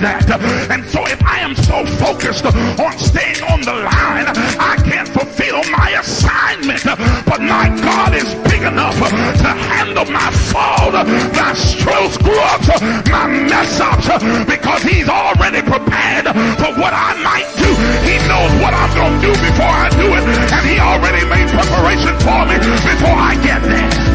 that. And so if I am so focused on staying on the line, I can't fulfill my assignment. But my God is big enough to handle my fault, my strokes, grubs, my mess ups, because he's already prepared for what I might do. He knows what I'm going to do before I do it, and he already made preparation for me before I get there.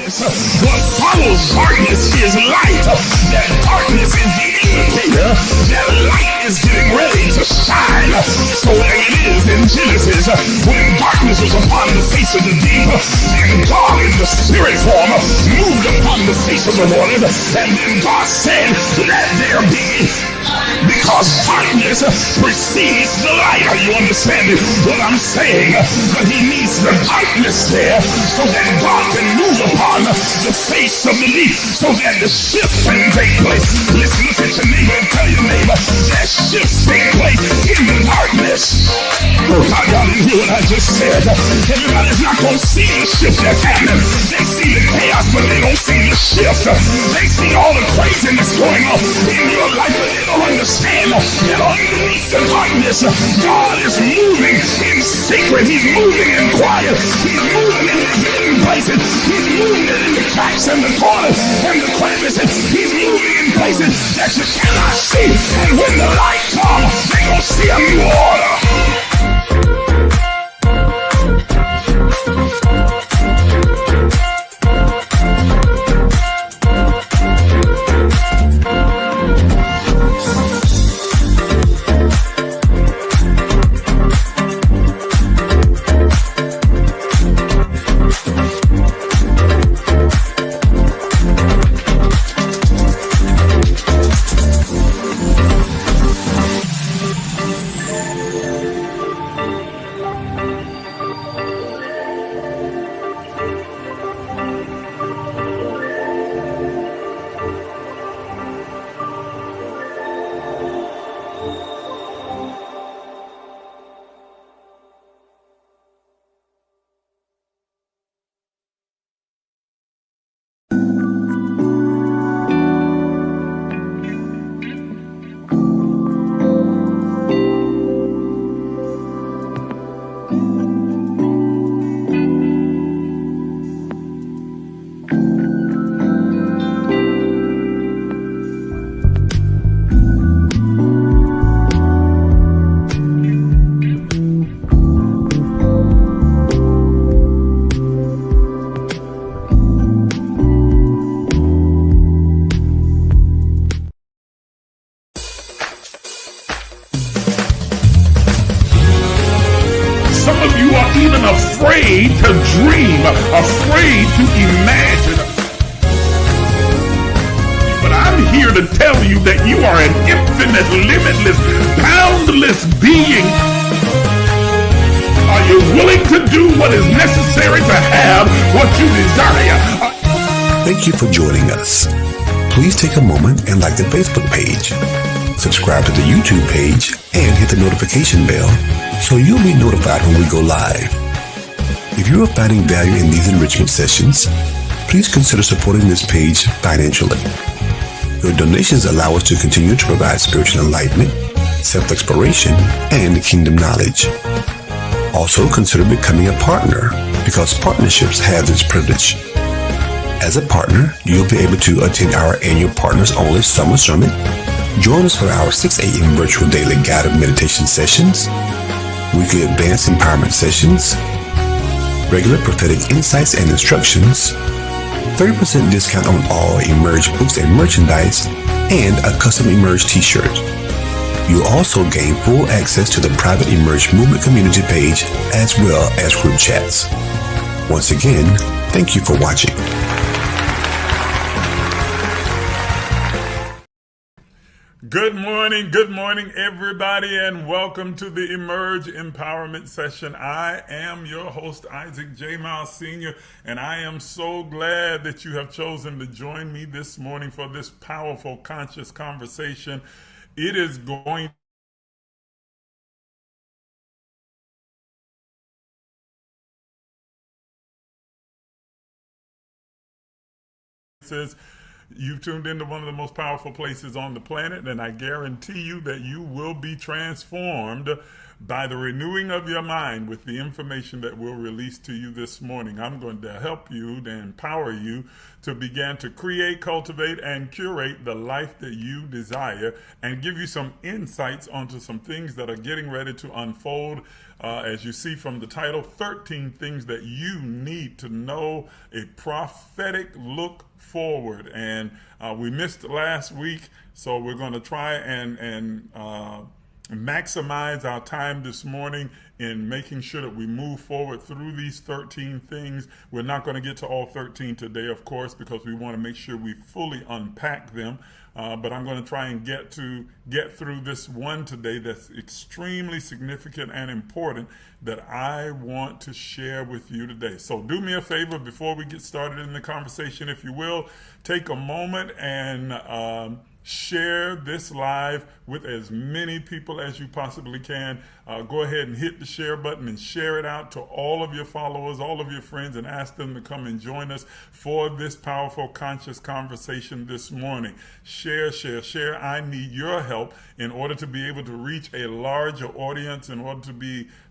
What follows darkness is light. That darkness is the indicator that light is getting ready to shine. So there it is in Genesis, when darkness was upon the face of the deep, and God in the spirit form moved upon the face of the waters, and then God said, let there be. Because darkness precedes the light. Are you understanding what I'm saying? But he needs the darkness there so that God can move upon the face of the deep, so that the shift can take place. Listen, look at your neighbor and tell your neighbor that shift take place in the darkness. Oh God, y'all didn't hear what I just said. Everybody's not going to see the shift that's happening. They see the chaos, but they don't see the shift. They see all the craziness going on in your life, but they don't understand that underneath the darkness, God is moving in secret. He's moving in quiet. He's moving in the hidden places. He's moving in the cracks and the corners and the crevices. He's moving in places that you cannot see. And when the light comes, they're going to see a new order. Afraid to dream, afraid to imagine. But I'm here to tell you that you are an infinite, limitless, boundless being. Are you willing to do what is necessary to have what you desire? Thank you for joining us. Please take a moment and like the Facebook page. Subscribe to the YouTube page and hit the notification bell so you'll be notified when we go live. If you are finding value in these enrichment sessions, please consider supporting this page financially. Your donations allow us to continue to provide spiritual enlightenment, self-exploration, and kingdom knowledge. Also, consider becoming a partner because partnerships have this privilege. As a partner, you'll be able to attend our annual Partners Only Summer Summit, join us for our 6 a.m. virtual daily guided meditation sessions, weekly advanced empowerment sessions, regular prophetic insights and instructions, 30% discount on all Emerge books and merchandise, and a custom Emerge t-shirt. You'll also gain full access to the private Emerge Movement community page as well as group chats. Once again, thank you for watching. Good morning, everybody, and welcome to the Emerge Empowerment Session. I am your host, Isaac J. Miles Sr., and I am so glad that you have chosen to join me this morning for this powerful, conscious conversation. It is going You've tuned into one of the most powerful places on the planet, and I guarantee you that you will be transformed by the renewing of your mind with the information that we'll release to you this morning. I'm going to help you, to empower you to begin to create, cultivate, and curate the life that you desire, and give you some insights onto some things that are getting ready to unfold. As you see from the title, 13 things that you need to know, a prophetic look forward. And we missed last week, so we're going to try and maximize our time this morning in making sure that we move forward through these 13 things. We're not going to get to all 13 today, of course, because we want to make sure we fully unpack them. But I'm going to try and get through this one today that's extremely significant and important that I want to share with you today. So do me a favor before we get started in the conversation, if you will, take a moment and share this live with as many people as you possibly can. Go ahead and hit the share button and share it out to all of your followers, all of your friends, and ask them to come and join us for this powerful, conscious conversation this morning. Share. I need your help in order to be able to reach a larger audience, in order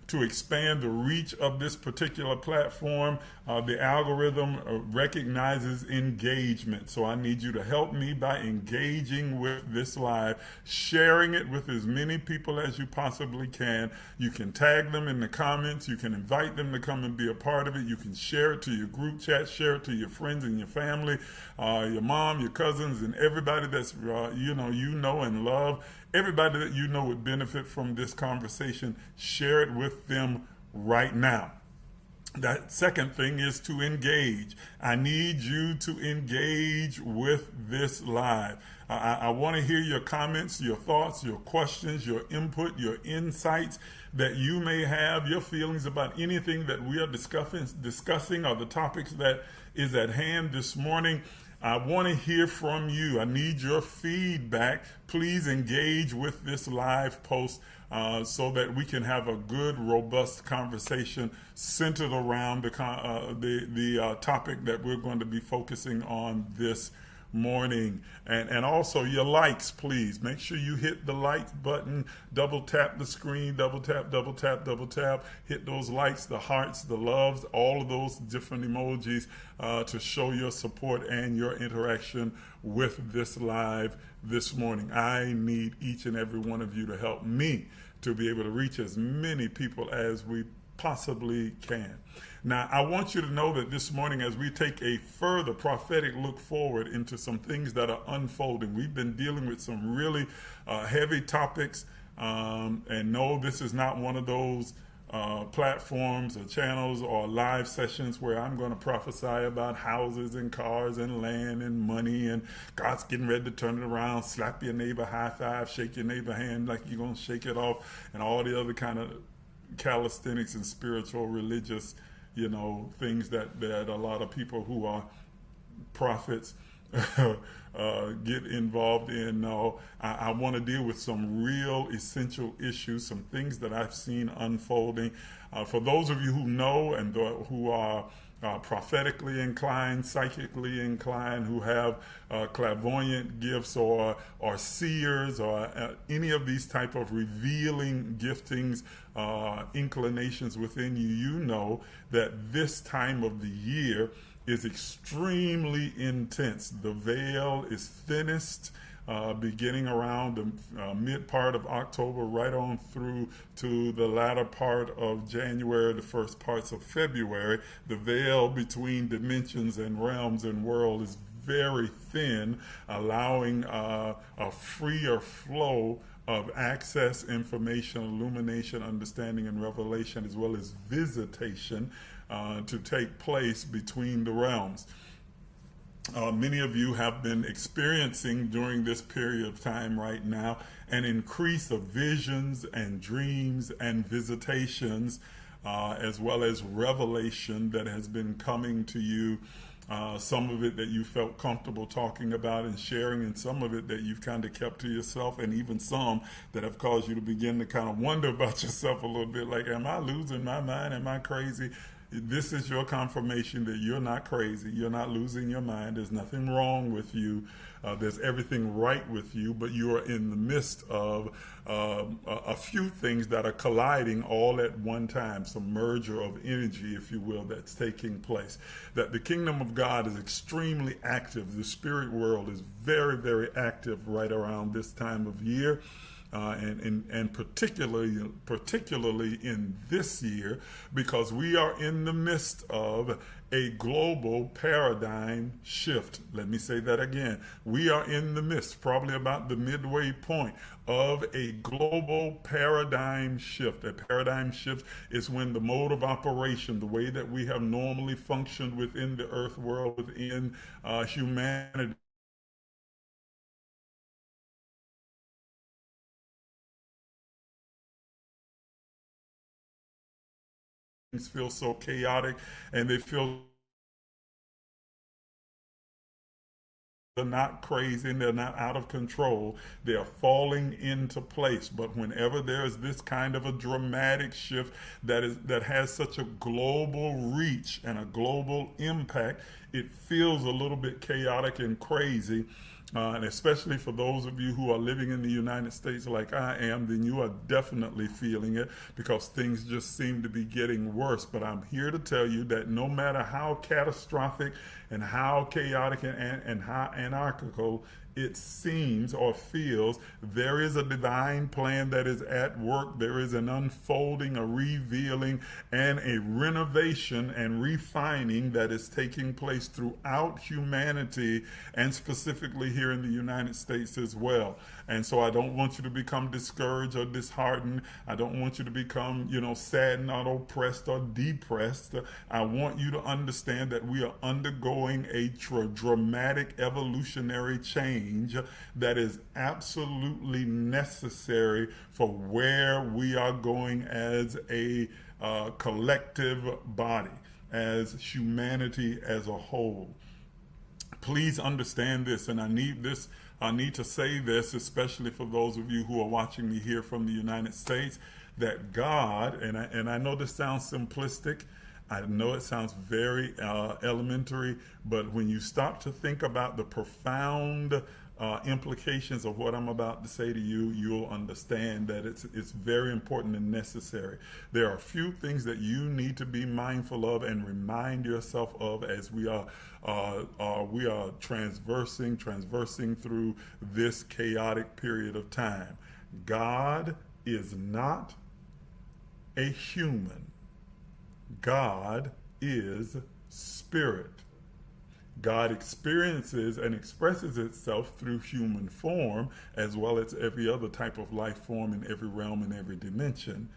to expand the reach of this particular platform. The algorithm recognizes engagement. So I need you to help me by engaging with this live, sharing it with as many people as you possibly can. You can tag them in the comments. You can invite them to come and be a part of it. You can share it to your group chat, share it to your friends and your family, your mom, your cousins, and everybody that's you know and love. Everybody that you know would benefit from this conversation. Share it with them right now. That second thing is to engage. I need you to engage with this live. I want to hear your comments, your thoughts, your questions, your input, your insights that you may have, your feelings about anything that we are discussing or the topics that is at hand this morning. I want to hear from you. I need your feedback. Please engage with this live post so that we can have a good, robust conversation centered around the topic that we're going to be focusing on this morning. And also your likes, please. Make sure you hit the like button, double tap the screen, double tap, hit those likes, the hearts, the loves, all of those different emojis to show your support and your interaction with this live this morning. I need each and every one of you to help me to be able to reach as many people as we possibly can. Now, I want you to know that this morning, as we take a further prophetic look forward into some things that are unfolding, we've been dealing with some really heavy topics, and no, this is not one of those platforms or channels or live sessions where I'm going to prophesy about houses and cars and land and money and God's getting ready to turn it around, slap your neighbor, high five, shake your neighbor hand like you're going to shake it off, and all the other kind of calisthenics and spiritual religious things that a lot of people who are prophets get involved in. No, I want to deal with some real essential issues, some things that I've seen unfolding. For those of you who know and who are prophetically inclined, psychically inclined, who have clairvoyant gifts or seers or any of these type of revealing giftings, inclinations within you, you know that this time of the year is extremely intense. The veil is thinnest beginning around the mid part of October, right on through to the latter part of January, the first parts of February. The veil between dimensions and realms and world is very thin, allowing a freer flow of access, information, illumination, understanding, and revelation, as well as visitation to take place between the realms. Many of you have been experiencing during this period of time right now an increase of visions and dreams and visitations, as well as revelation that has been coming to you. Some of it that you felt comfortable talking about and sharing, and some of it that you've kind of kept to yourself, and even some that have caused you to begin to kind of wonder about yourself a little bit, like, am I losing my mind? Am I crazy? This is your confirmation that you're not crazy. You're not losing your mind. There's nothing wrong with you. There's everything right with you, but you are in the midst of a few things that are colliding all at one time, some merger of energy, if you will, that's taking place. That the kingdom of God is extremely active. The spirit world is very, very active right around this time of year. And particularly in this year, because we are in the midst of a global paradigm shift. Let me say that again. We are in the midst, probably about the midway point, of a global paradigm shift. A paradigm shift is when the mode of operation, the way that we have normally functioned within the earth world, within humanity, things feel so chaotic, and they feel they're not crazy and they're not out of control. They're falling into place. But whenever there's this kind of a dramatic shift that has such a global reach and a global impact, it feels a little bit chaotic and crazy. And especially for those of you who are living in the United States like I am, then you are definitely feeling it, because things just seem to be getting worse. But I'm here to tell you that no matter how catastrophic and how chaotic and how anarchical it seems or feels, there is a divine plan that is at work. There is an unfolding, a revealing, and a renovation and refining that is taking place throughout humanity, and specifically here in the United States as well. And so I don't want you to become discouraged or disheartened. I don't want you to become, saddened or oppressed or depressed. I want you to understand that we are undergoing a dramatic evolutionary change that is absolutely necessary for where we are going as a collective body, as humanity as a whole. Please understand this, and I need to say this, especially for those of you who are watching me here from the United States, that God, and I know this sounds simplistic, I know it sounds very elementary, but when you stop to think about the profound implications of what I'm about to say to you, you'll understand that it's very important and necessary. There are a few things that you need to be mindful of and remind yourself of as we are transversing through this chaotic period of time. God is not a human. God is spirit. God experiences and expresses itself through human form, as well as every other type of life form in every realm and every dimension.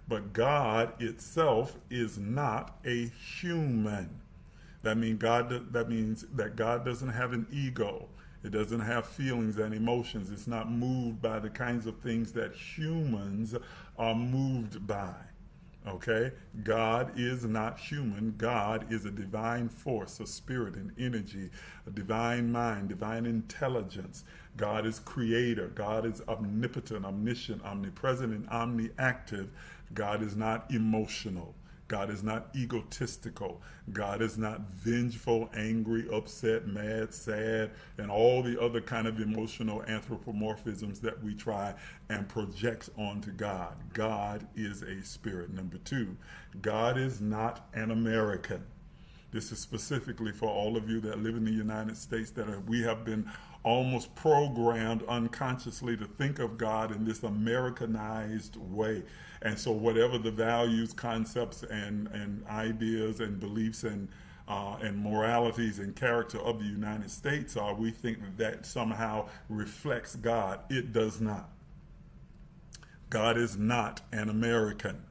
But God itself is not a human. That means that God doesn't have an ego. It doesn't have feelings and emotions. It's not moved by the kinds of things that humans are moved by. Okay? God is not human. God is a divine force, a spirit, an energy, a divine mind, divine intelligence. God is creator. God is omnipotent, omniscient, omnipresent, and omniactive. God is not emotional. God is not egotistical. God is not vengeful, angry, upset, mad, sad, and all the other kind of emotional anthropomorphisms that we try and project onto God. God is a spirit. Number two, God is not an American. This is specifically for all of you that live in the United States we have been almost programmed unconsciously to think of God in this Americanized way. And so whatever the values, concepts, and ideas and beliefs and moralities and character of the United States are, we think that somehow reflects God. It does not. God is not an American.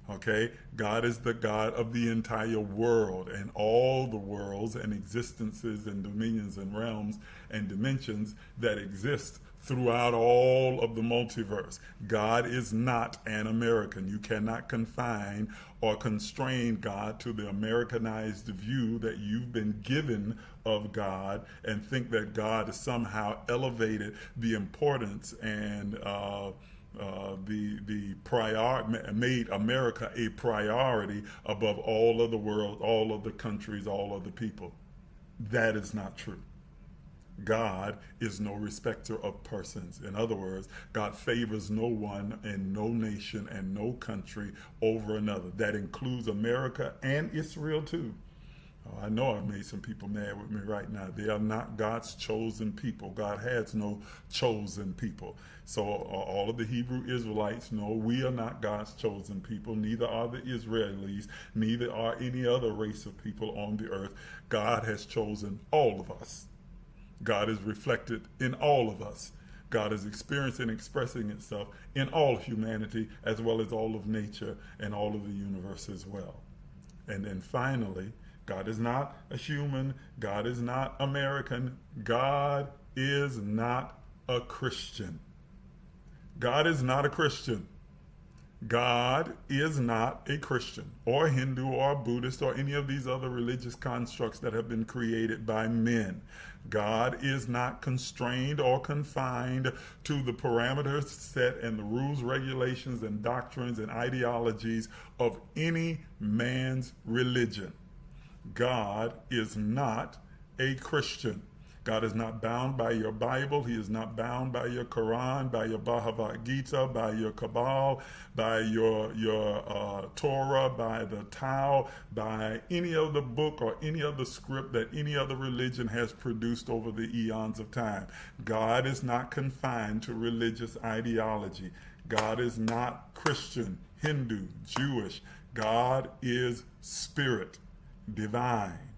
Okay, God is the God of the entire world and all the worlds and existences and dominions and realms and dimensions that exist throughout all of the multiverse. God is not an American. You cannot confine or constrain God to the Americanized view that you've been given of God and think that God has somehow elevated the importance and made America a priority above all of the world, all of the countries, all of the people. That is not true. God is no respecter of persons. In other words, God favors no one and no nation and no country over another. That includes America and Israel too. Oh, I know I've made some people mad with me right now. They are not God's chosen people. God has no chosen people. So all of the Hebrew Israelites know we are not God's chosen people. Neither are the Israelis. Neither are any other race of people on the earth. God has chosen all of us. God is reflected in all of us. God is experiencing and expressing itself in all humanity as well as all of nature and all of the universe as well. And then finally, God is not a human. God is not American. God is not a Christian. God is not a Christian. God is not a Christian or Hindu or Buddhist or any of these other religious constructs that have been created by men. God is not constrained or confined to the parameters set and the rules, regulations, and doctrines and ideologies of any man's religion. God is not a Christian. God is not bound by your Bible. He is not bound by your Quran, by your Bhagavad Gita, by your Kabbalah, by your Torah, by the Tao, by any other book or any other script that any other religion has produced over the eons of time. God is not confined to religious ideology. God is not Christian, Hindu, Jewish. God is spirit, divine.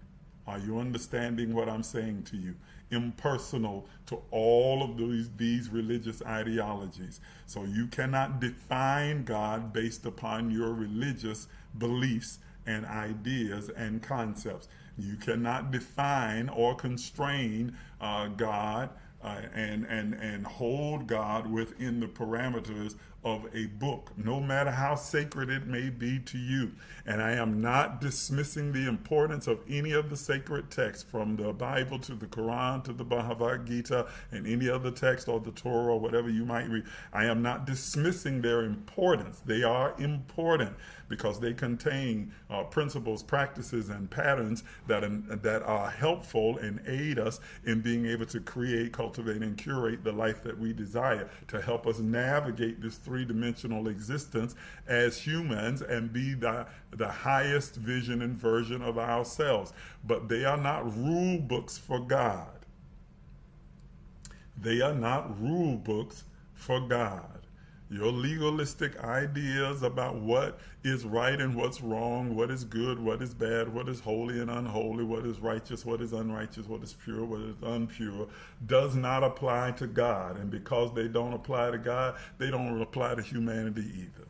Are you understanding what I'm saying to you? Impersonal to all of these religious ideologies. So you cannot define God based upon your religious beliefs and ideas and concepts. You cannot define or constrain God and hold God within the parameters of a book, no matter how sacred it may be to you. And I am not dismissing the importance of any of the sacred texts, from the Bible to the Quran to the Bhagavad Gita and any other text or the Torah or whatever you might read. I am not dismissing their importance. They are important because they contain principles, practices, and patterns that are helpful and aid us in being able to create, cultivate, and curate the life that we desire, to help us navigate this three-dimensional existence as humans and be the highest vision and version of ourselves. But they are not rule books for God. They are not rule books for God. Your legalistic ideas about what is right and what's wrong, what is good, what is bad, what is holy and unholy, what is righteous, what is unrighteous, what is pure, what is impure, does not apply to God. And because they don't apply to God, they don't apply to humanity either.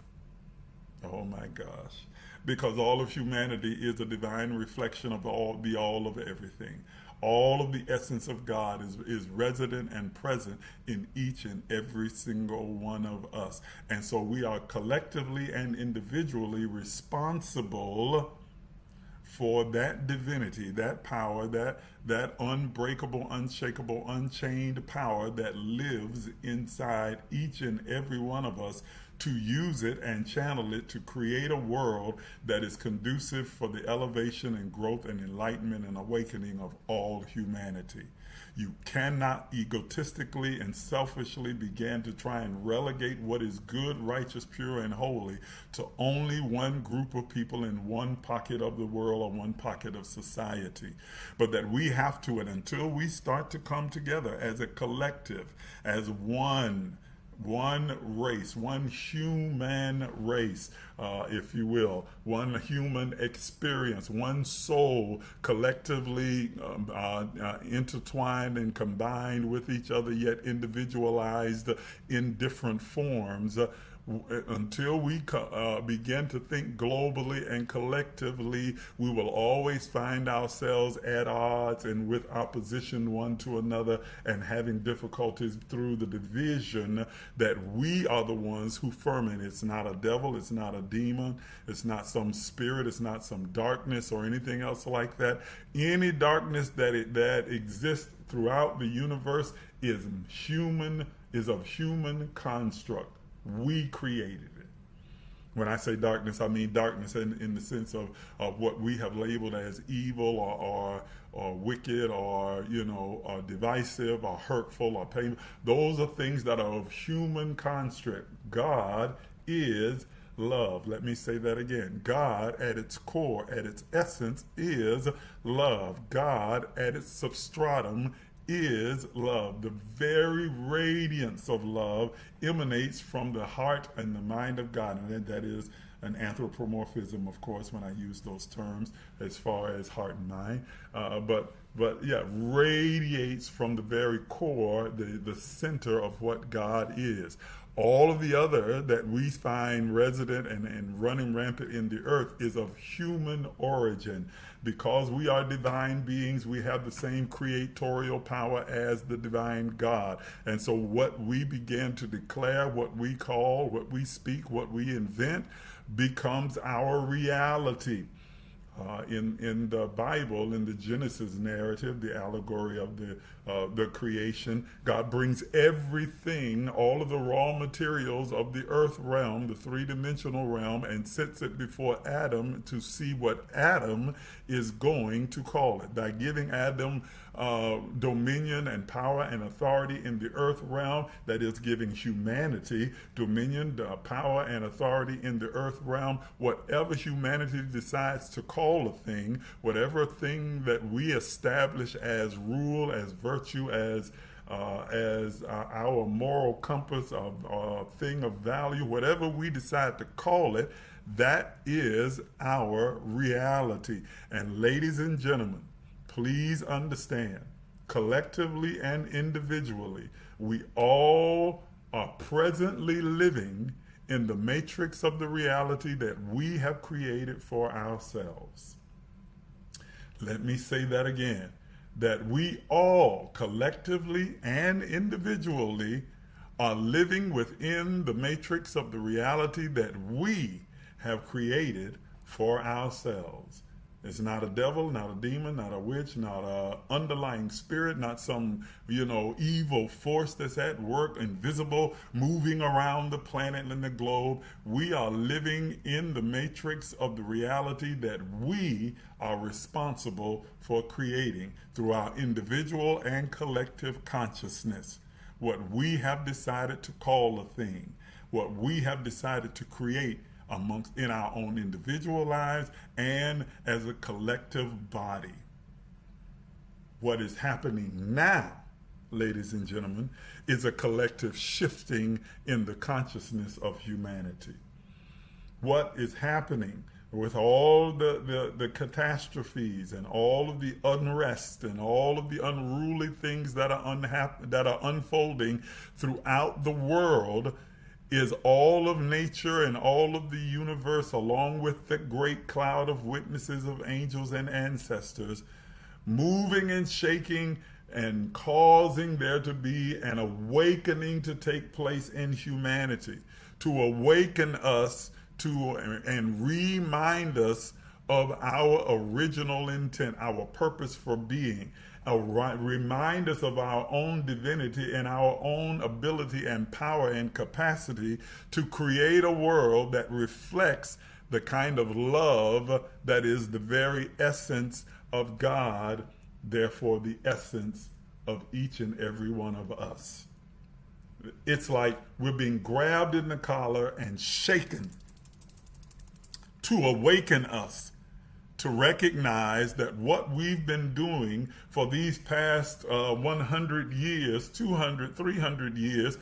Oh my gosh. Because all of humanity is a divine reflection of the all of everything. All of the essence of God is resident and present in each and every single one of us. And so we are collectively and individually responsible for that divinity, that power, that unbreakable, unshakable, unchained power that lives inside each and every one of us, to use it and channel it to create a world that is conducive for the elevation and growth and enlightenment and awakening of all humanity. You cannot egotistically and selfishly begin to try and relegate what is good, righteous, pure, and holy to only one group of people in one pocket of the world or one pocket of society. But that we have to, and until we start to come together as a collective, as one race, one human race, if you will, one human experience, one soul collectively intertwined and combined with each other, yet individualized in different forms. Until we begin to think globally and collectively, we will always find ourselves at odds and with opposition one to another, and having difficulties through the division that we are the ones who ferment. It's not a devil, it's not a demon, it's not some spirit, it's not some darkness or anything else like that. Any darkness that exists throughout the universe is of human construct. We created it. When I say darkness, I mean darkness in the sense of what we have labeled as evil or wicked or divisive or hurtful or painful. Those are things that are of human construct. God is love. Let me say that again. God at its core, at its essence, is love. God at its substratum is love. The very radiance of love emanates from the heart and the mind of God. And that is an anthropomorphism, of course, when I use those terms as far as heart and mind. But yeah, radiates from the very core, the center of what God is. All of the other that we find resident and running rampant in the earth is of human origin. Because we are divine beings, we have the same creatorial power as the divine God. And so what we begin to declare, what we call, what we speak, what we invent, becomes our reality. In the Bible, in the Genesis narrative, the allegory of the creation, God brings everything, all of the raw materials of the earth realm, the three-dimensional realm, and sets it before Adam to see what Adam is going to call it. By giving Adam dominion and power and authority in the earth realm, that is giving humanity dominion, power and authority in the earth realm, whatever humanity decides to call a thing, whatever thing that we establish as rule, as virtue, as our moral compass of thing of value, whatever we decide to call it, that is our reality. And ladies and gentlemen, please understand, collectively and individually, we all are presently living in the matrix of the reality that we have created for ourselves. Let me say that again, that we all collectively and individually are living within the matrix of the reality that we have created for ourselves. It's not a devil, not a demon, not a witch, not an underlying spirit, not some, evil force that's at work, invisible, moving around the planet and the globe. We are living in the matrix of the reality that we are responsible for creating through our individual and collective consciousness. What we have decided to call a thing, what we have decided to create in our own individual lives and as a collective body. What is happening now, ladies and gentlemen, is a collective shifting in the consciousness of humanity. What is happening with all the catastrophes and all of the unrest and all of the unruly things that are unfolding throughout the world is all of nature and all of the universe, along with the great cloud of witnesses of angels and ancestors, moving and shaking and causing there to be an awakening to take place in humanity, to awaken us to and remind us of our original intent, our purpose for being. Remind us of our own divinity and our own ability and power and capacity to create a world that reflects the kind of love that is the very essence of God, therefore the essence of each and every one of us. It's like we're being grabbed in the collar and shaken to awaken us to recognize that what we've been doing for these past 100 years, 200, 300 years,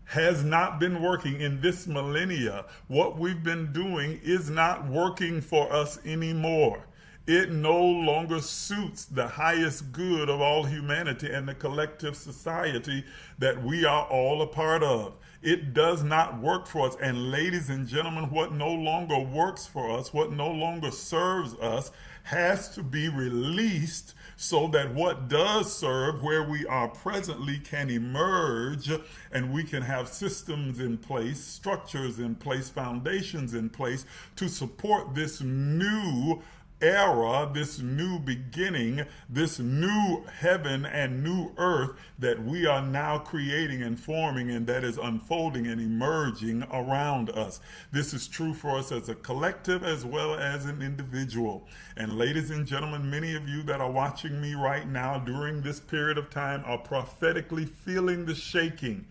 has not been working in this millennia. What we've been doing is not working for us anymore. It no longer suits the highest good of all humanity and the collective society that we are all a part of. It does not work for us. And ladies and gentlemen, what no longer works for us, what no longer serves us, has to be released so that what does serve where we are presently can emerge, and we can have systems in place, structures in place, foundations in place to support this new era, this new beginning, this new heaven and new earth that we are now creating and forming, and that is unfolding and emerging around us. This is true for us as a collective as well as an individual. And ladies and gentlemen, many of you that are watching me right now during this period of time are prophetically feeling the shaking,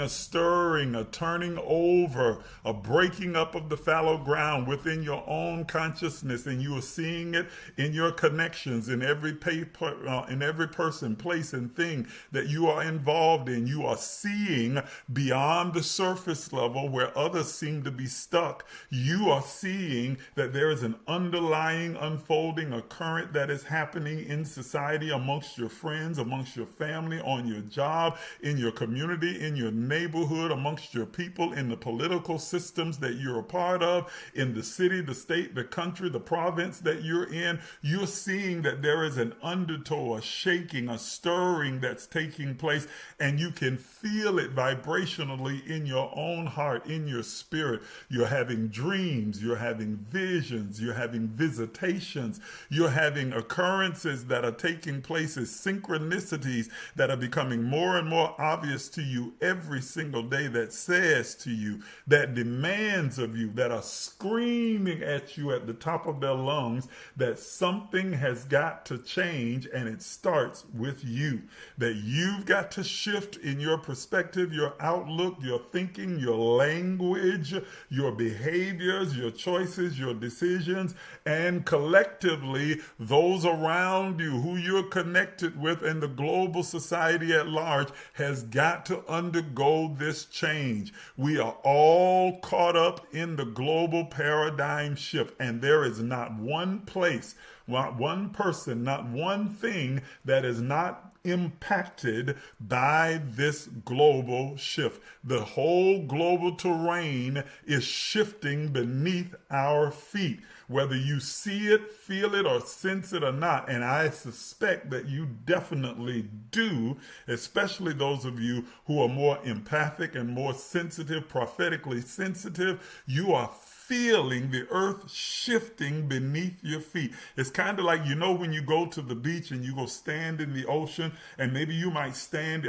a stirring, a turning over, a breaking up of the fallow ground within your own consciousness, and you are seeing it in your connections, in every person, place, and thing that you are involved in. You are seeing beyond the surface level where others seem to be stuck. You are seeing that there is an underlying unfolding, a current that is happening in society, amongst your friends, amongst your family, on your job, in your community, in your neighborhood, amongst your people, in the political systems that you're a part of, in the city, the state, the country, the province that you're in. You're seeing that there is an undertow, a shaking, a stirring that's taking place, and you can feel it vibrationally in your own heart, in your spirit. You're having dreams, you're having visions, you're having visitations, you're having occurrences that are taking place as synchronicities that are becoming more and more obvious to you every single day, that says to you, that demands of you, that are screaming at you at the top of their lungs that something has got to change, and it starts with you. That you've got to shift in your perspective, your outlook, your thinking, your language, your behaviors, your choices, your decisions, and collectively those around you who you're connected with and the global society at large has got to undergo this change. We are all caught up in the global paradigm shift, and there is not one place, not one person, not one thing that is not impacted by this global shift. The whole global terrain is shifting beneath our feet, whether you see it, feel it, or sense it or not. And I suspect that you definitely do, especially those of you who are more empathic and more sensitive, prophetically sensitive. You are feeling the earth shifting beneath your feet. It's kind of like, when you go to the beach and you go stand in the ocean, and maybe you might stand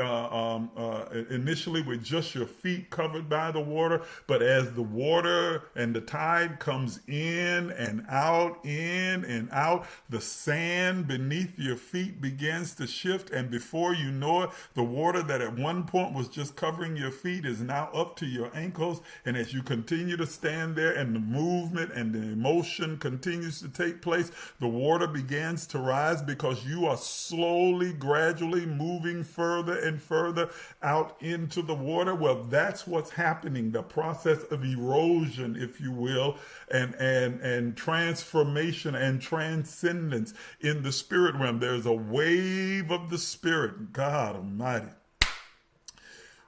initially with just your feet covered by the water, but as the water and the tide comes in and out, the sand beneath your feet begins to shift, and before you know it, the water that at one point was just covering your feet is now up to your ankles. And as you continue to stand there and the movement and the emotion continues to take place, the water begins to rise because you are slowly, gradually moving further and further out into the water. Well, that's what's happening, the process of erosion, if you will, and transformation and transcendence in the spirit realm. There's a wave of the spirit. God Almighty.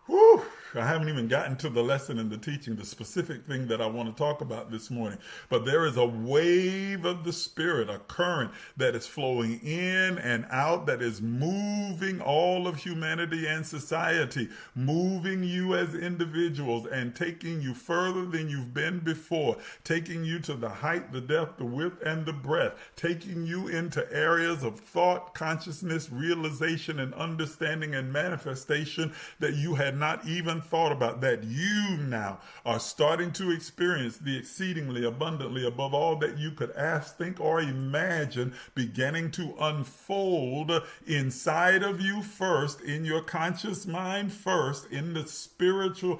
Whew. I haven't even gotten to the lesson and the teaching, the specific thing that I want to talk about this morning. But there is a wave of the Spirit, a current that is flowing in and out, that is moving all of humanity and society, moving you as individuals and taking you further than you've been before, taking you to the height, the depth, the width, and the breadth, taking you into areas of thought, consciousness, realization, and understanding and manifestation that you had not even thought about, that you now are starting to experience the exceedingly abundantly above all that you could ask, think, or imagine, beginning to unfold inside of you first, in your conscious mind first, in the spiritual,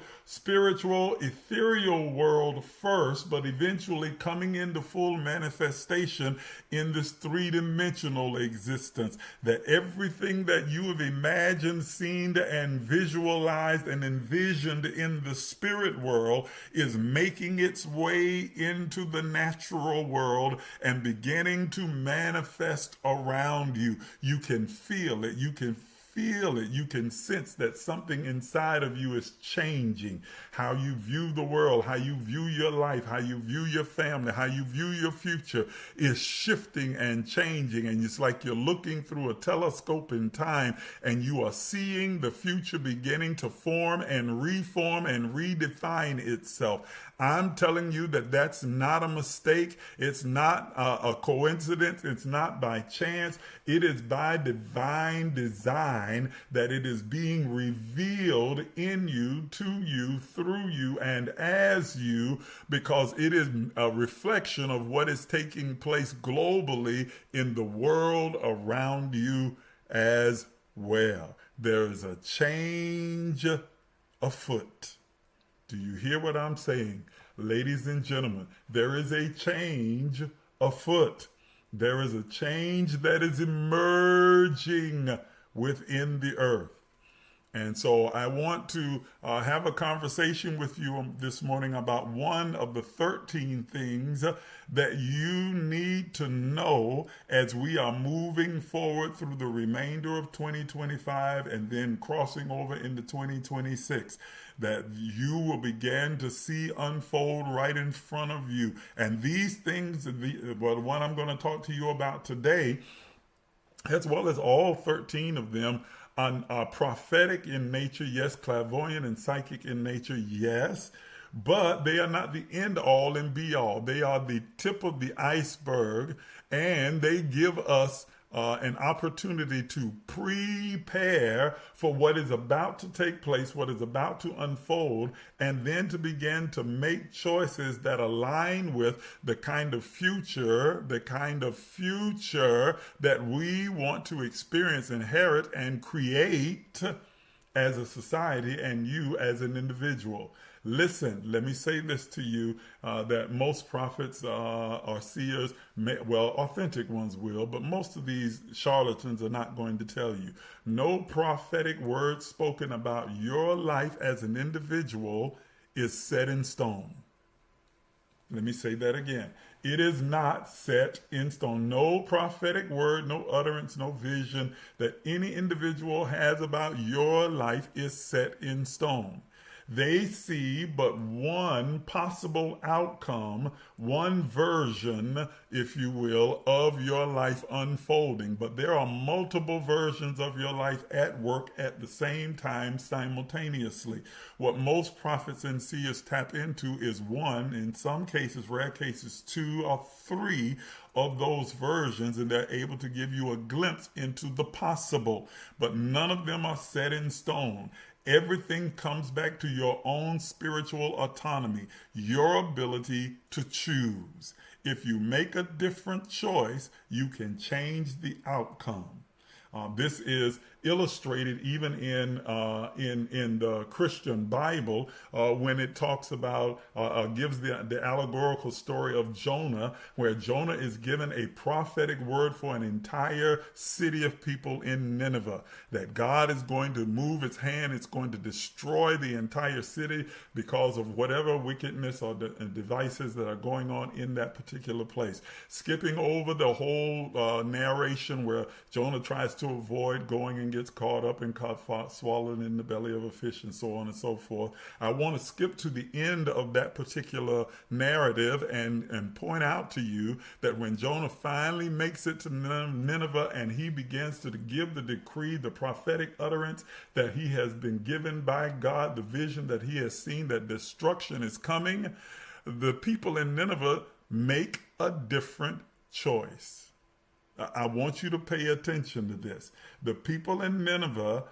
ethereal world first, but eventually coming into full manifestation in this three-dimensional existence. That everything that you have imagined, seen, and visualized and envisioned in the spirit world is making its way into the natural world and beginning to manifest around you. You can feel it. You can feel it. You can sense that something inside of you is changing. How you view the world, how you view your life, how you view your family, how you view your future is shifting and changing. And it's like you're looking through a telescope in time and you are seeing the future beginning to form and reform and redefine itself. I'm telling you that that's not a mistake. It's not a coincidence. It's not by chance. It is by divine design that it is being revealed in you, to you, through you, and as you, because it is a reflection of what is taking place globally in the world around you as well. There is a change afoot. Do you hear what I'm saying? Ladies and gentlemen, there is a change afoot. There is a change that is emerging within the earth. And so I want to have a conversation with you this morning about one of the 13 things that you need to know as we are moving forward through the remainder of 2025 and then crossing over into 2026, that you will begin to see unfold right in front of you. And these things, the one I'm going to talk to you about today, as well as all 13 of them, are prophetic in nature, yes, clairvoyant and psychic in nature, yes, but they are not the end all and be all. They are the tip of the iceberg, and they give us an opportunity to prepare for what is about to take place, what is about to unfold, and then to begin to make choices that align with the kind of future that we want to experience, inherit, and create as a society and you as an individual. Listen, let me say this to you, that most prophets or seers, authentic ones will, but most of these charlatans are not going to tell you. No prophetic word spoken about your life as an individual is set in stone. Let me say that again. It is not set in stone. No prophetic word, no utterance, no vision that any individual has about your life is set in stone. They see but one possible outcome, one version, if you will, of your life unfolding. But there are multiple versions of your life at work at the same time, simultaneously. What most prophets and seers tap into is one, in some cases, rare cases, two or three of those versions, and they're able to give you a glimpse into the possible. But none of them are set in stone. Everything comes back to your own spiritual autonomy, your ability to choose. If you make a different choice, you can change the outcome. This is illustrated even in the Christian Bible when it talks about, gives the allegorical story of Jonah, where Jonah is given a prophetic word for an entire city of people in Nineveh, that God is going to move his hand, it's going to destroy the entire city because of whatever wickedness or devices that are going on in that particular place. Skipping over the whole narration where Jonah tries to avoid going and gets caught up and swallowed in the belly of a fish and so on and so forth. I want to skip to the end of that particular narrative and point out to you that when Jonah finally makes it to Nineveh and he begins to give the decree, the prophetic utterance that he has been given by God, the vision that he has seen that destruction is coming, the people in Nineveh make a different choice. I want you to pay attention to this. The people in Nineveh,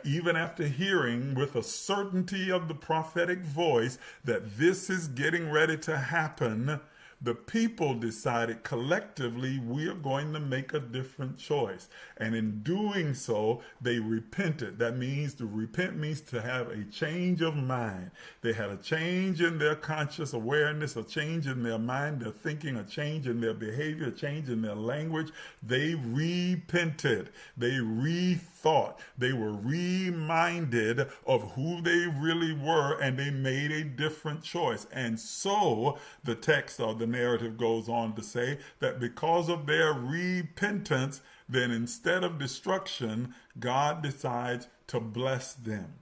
even after hearing with a certainty of the prophetic voice that this is getting ready to happen, the people decided collectively, we are going to make a different choice. And in doing so, they repented. That means to repent means to have a change of mind. They had a change in their conscious awareness, a change in their mind, their thinking, a change in their behavior, a change in their language. They repented. They rethought. They were reminded of who they really were, and they made a different choice. And so the text or the narrative goes on to say that because of their repentance, then instead of destruction, God decides to bless them.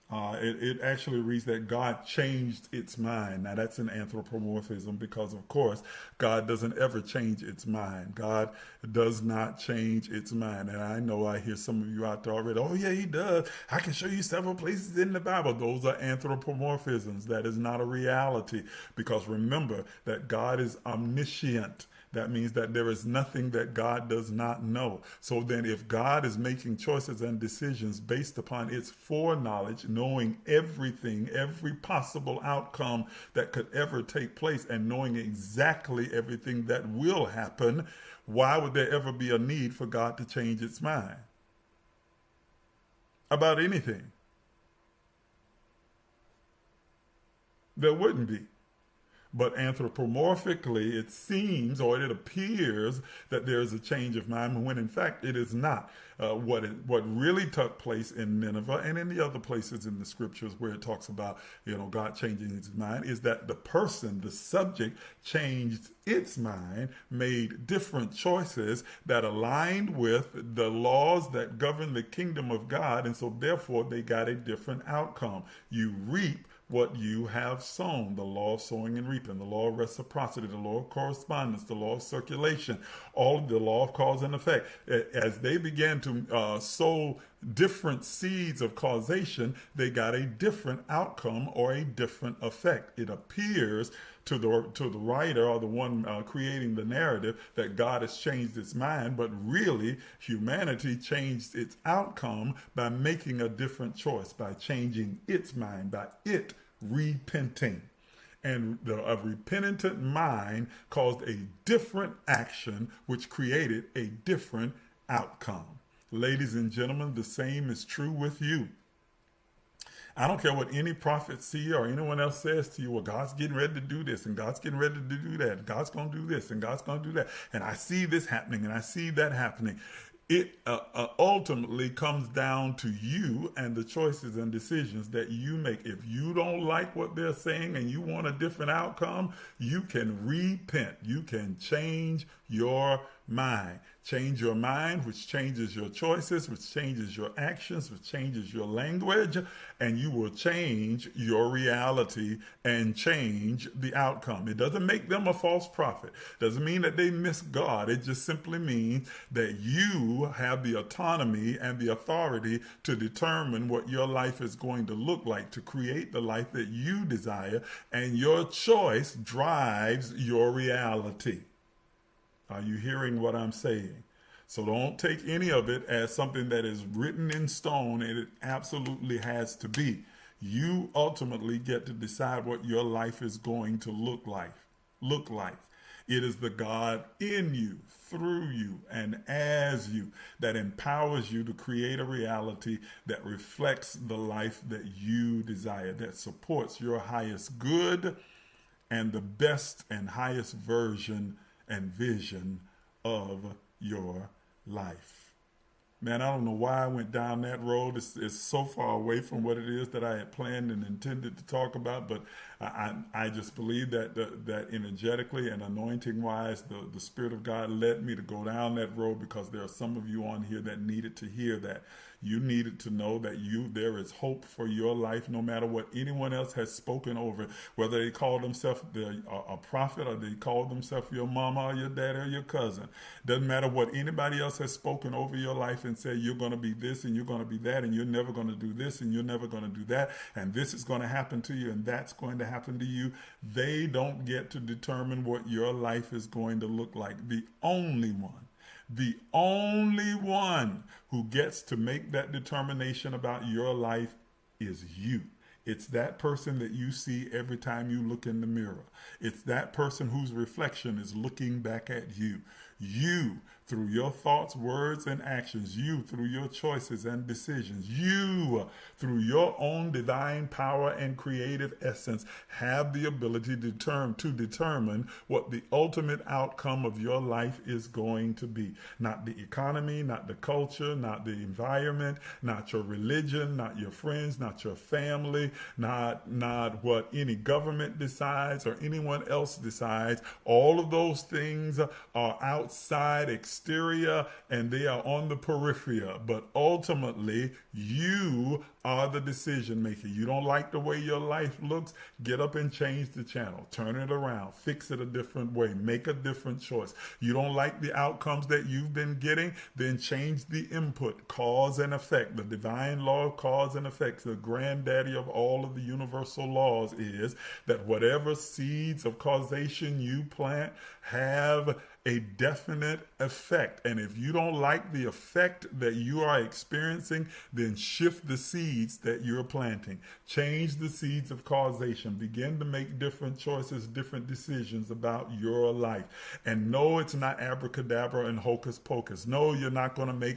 It actually reads that God changed its mind. Now that's an anthropomorphism because, of course, God doesn't ever change its mind. God does not change its mind. And I know I hear some of you out there already, oh yeah, he does. I can show you several places in the Bible. Those are anthropomorphisms. That is not a reality, because remember that God is omniscient. That means that there is nothing that God does not know. So then if God is making choices and decisions based upon its foreknowledge, knowing everything, every possible outcome that could ever take place, and knowing exactly everything that will happen, why would there ever be a need for God to change its mind about anything? There wouldn't be. But anthropomorphically, it seems, or it appears, that there is a change of mind, when in fact it is not. What really took place in Nineveh and in the other places in the scriptures where it talks about, God changing his mind, is that the person, the subject, changed its mind, made different choices that aligned with the laws that govern the kingdom of God, and so therefore they got a different outcome. You reap what you have sown. The law of sowing and reaping, the law of reciprocity, the law of correspondence, the law of circulation, all of the law of cause and effect. As they began to sow different seeds of causation, they got a different outcome or a different effect. It appears to the writer or the one creating the narrative that God has changed its mind, but really humanity changed its outcome by making a different choice, by changing its mind, by it repenting. And a repentant mind caused a different action, which created a different outcome. Ladies and gentlemen, the same is true with you. I don't care what any prophet, seer, or anyone else says to you, well, God's getting ready to do this, and God's getting ready to do that, and God's going to do this, and God's going to do that, and I see this happening, and I see that happening. It ultimately comes down to you and the choices and decisions that you make. If you don't like what they're saying and you want a different outcome, you can repent. You can change your mind. Change your mind, which changes your choices, which changes your actions, which changes your language, and you will change your reality and change the outcome. It doesn't make them a false prophet. Doesn't mean that they miss God. It just simply means that you have the autonomy and the authority to determine what your life is going to look like, to create the life that you desire, and your choice drives your reality. Are you hearing what I'm saying? So don't take any of it as something that is written in stone, and it absolutely has to be. You ultimately get to decide what your life is going to look like. It is the God in you, through you, and as you that empowers you to create a reality that reflects the life that you desire, that supports your highest good and the best and highest version and vision of your life. Man, I don't know why I went down that road. It's so far away from what it is that I had planned and intended to talk about. But I just believe that energetically and anointing wise, the Spirit of God led me to go down that road, because there are some of you on here that needed to hear that. You needed to know that there is hope for your life, no matter what anyone else has spoken over it. Whether they call themselves a prophet, or they call themselves your mama or your dad or your cousin. Doesn't matter what anybody else has spoken over your life and said you're going to be this and you're going to be that and you're never going to do this and you're never going to do that and this is going to happen to you and that's going to happen to you. They don't get to determine what your life is going to look like. The only one who gets to make that determination about your life is you. It's that person that you see every time you look in the mirror. It's that person whose reflection is looking back at you. You, through your thoughts, words, and actions. You, through your choices and decisions. You, through your own divine power and creative essence, have the ability to determine what the ultimate outcome of your life is going to be. Not the economy, not the culture, not the environment, not your religion, not your friends, not your family, not what any government decides or anyone else decides. All of those things are outside, exterior, and they are on the periphery. But ultimately, you are the decision maker. You don't like the way your life looks, get up and change the channel. Turn it around. Fix it a different way. Make a different choice. You don't like the outcomes that you've been getting, then change the input. Cause and effect. The divine law of cause and effect, the granddaddy of all of the universal laws, is that whatever seeds of causation you plant have a definite effect. And if you don't like the effect that you are experiencing, then shift the seeds that you're planting. Change the seeds of causation. Begin to make different choices, different decisions about your life. And no, it's not abracadabra and hocus pocus. No, you're not going to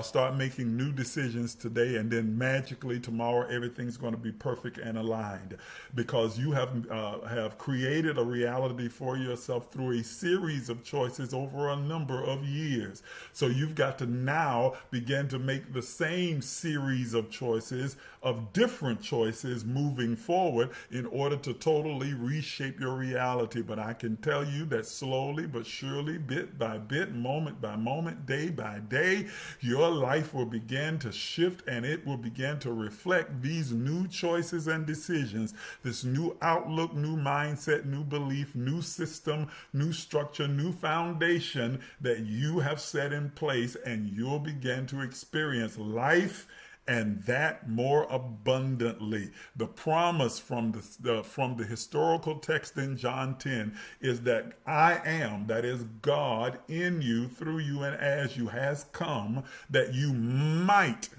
start making new decisions today and then magically tomorrow everything's going to be perfect and aligned, because you have created a reality for yourself through a series of choices over a number of years. So you've got to now begin to make the same series of choices, of different choices moving forward, in order to totally reshape your reality. But I can tell you that slowly but surely, bit by bit, moment by moment, day by day, your life will begin to shift, and it will begin to reflect these new choices and decisions, this new outlook, new mindset, new belief, new system, new structure, new foundation that you have set in place, and you'll begin to experience life, and that more abundantly. The promise from the historical text in John 10 is that I am, that is God, in you, through you, and as you, has come, that you might,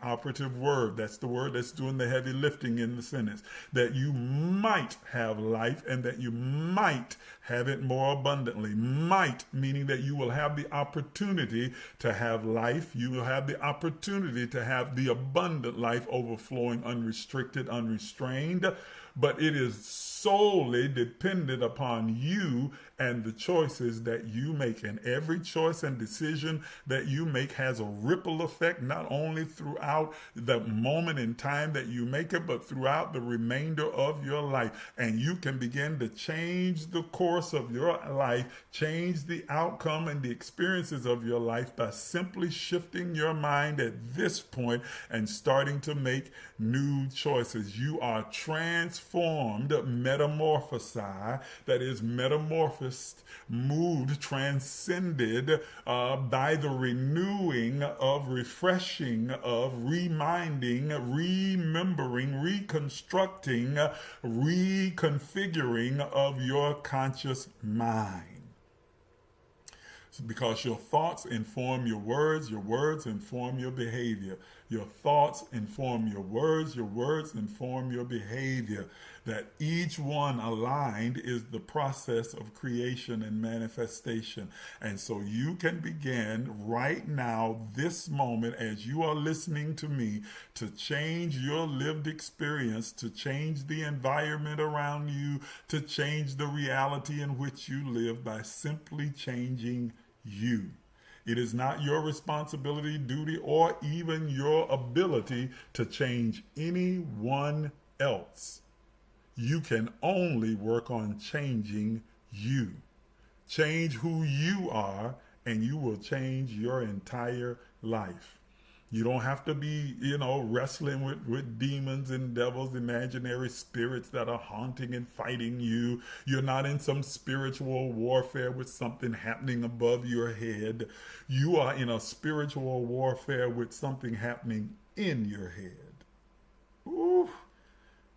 operative word, that's the word that's doing the heavy lifting in the sentence, that you might have life, and that you might have it more abundantly. Might, meaning that you will have the opportunity to have life. You will have the opportunity to have the abundant life, overflowing, unrestricted, unrestrained. But it is solely dependent upon you and the choices that you make. And every choice and decision that you make has a ripple effect, not only throughout the moment in time that you make it, but throughout the remainder of your life. And you can begin to change the course of your life, change the outcome and the experiences of your life by simply shifting your mind at this point and starting to make new choices. You are transformed, metamorphosized, that is metamorphosed, moved, transcended by the renewing of, refreshing of, reminding, remembering, reconstructing, reconfiguring of your conscious mind. Because your thoughts inform your words inform your behavior. Your thoughts inform your words inform your behavior. That each one aligned is the process of creation and manifestation. And so you can begin right now, this moment, as you are listening to me, to change your lived experience, to change the environment around you, to change the reality in which you live by simply changing you. It is not your responsibility, duty, or even your ability to change anyone else. You can only work on changing you. Change who you are, and you will change your entire life. You don't have to be, wrestling with demons and devils, imaginary spirits that are haunting and fighting you. You're not in some spiritual warfare with something happening above your head. You are in a spiritual warfare with something happening in your head. Ooh.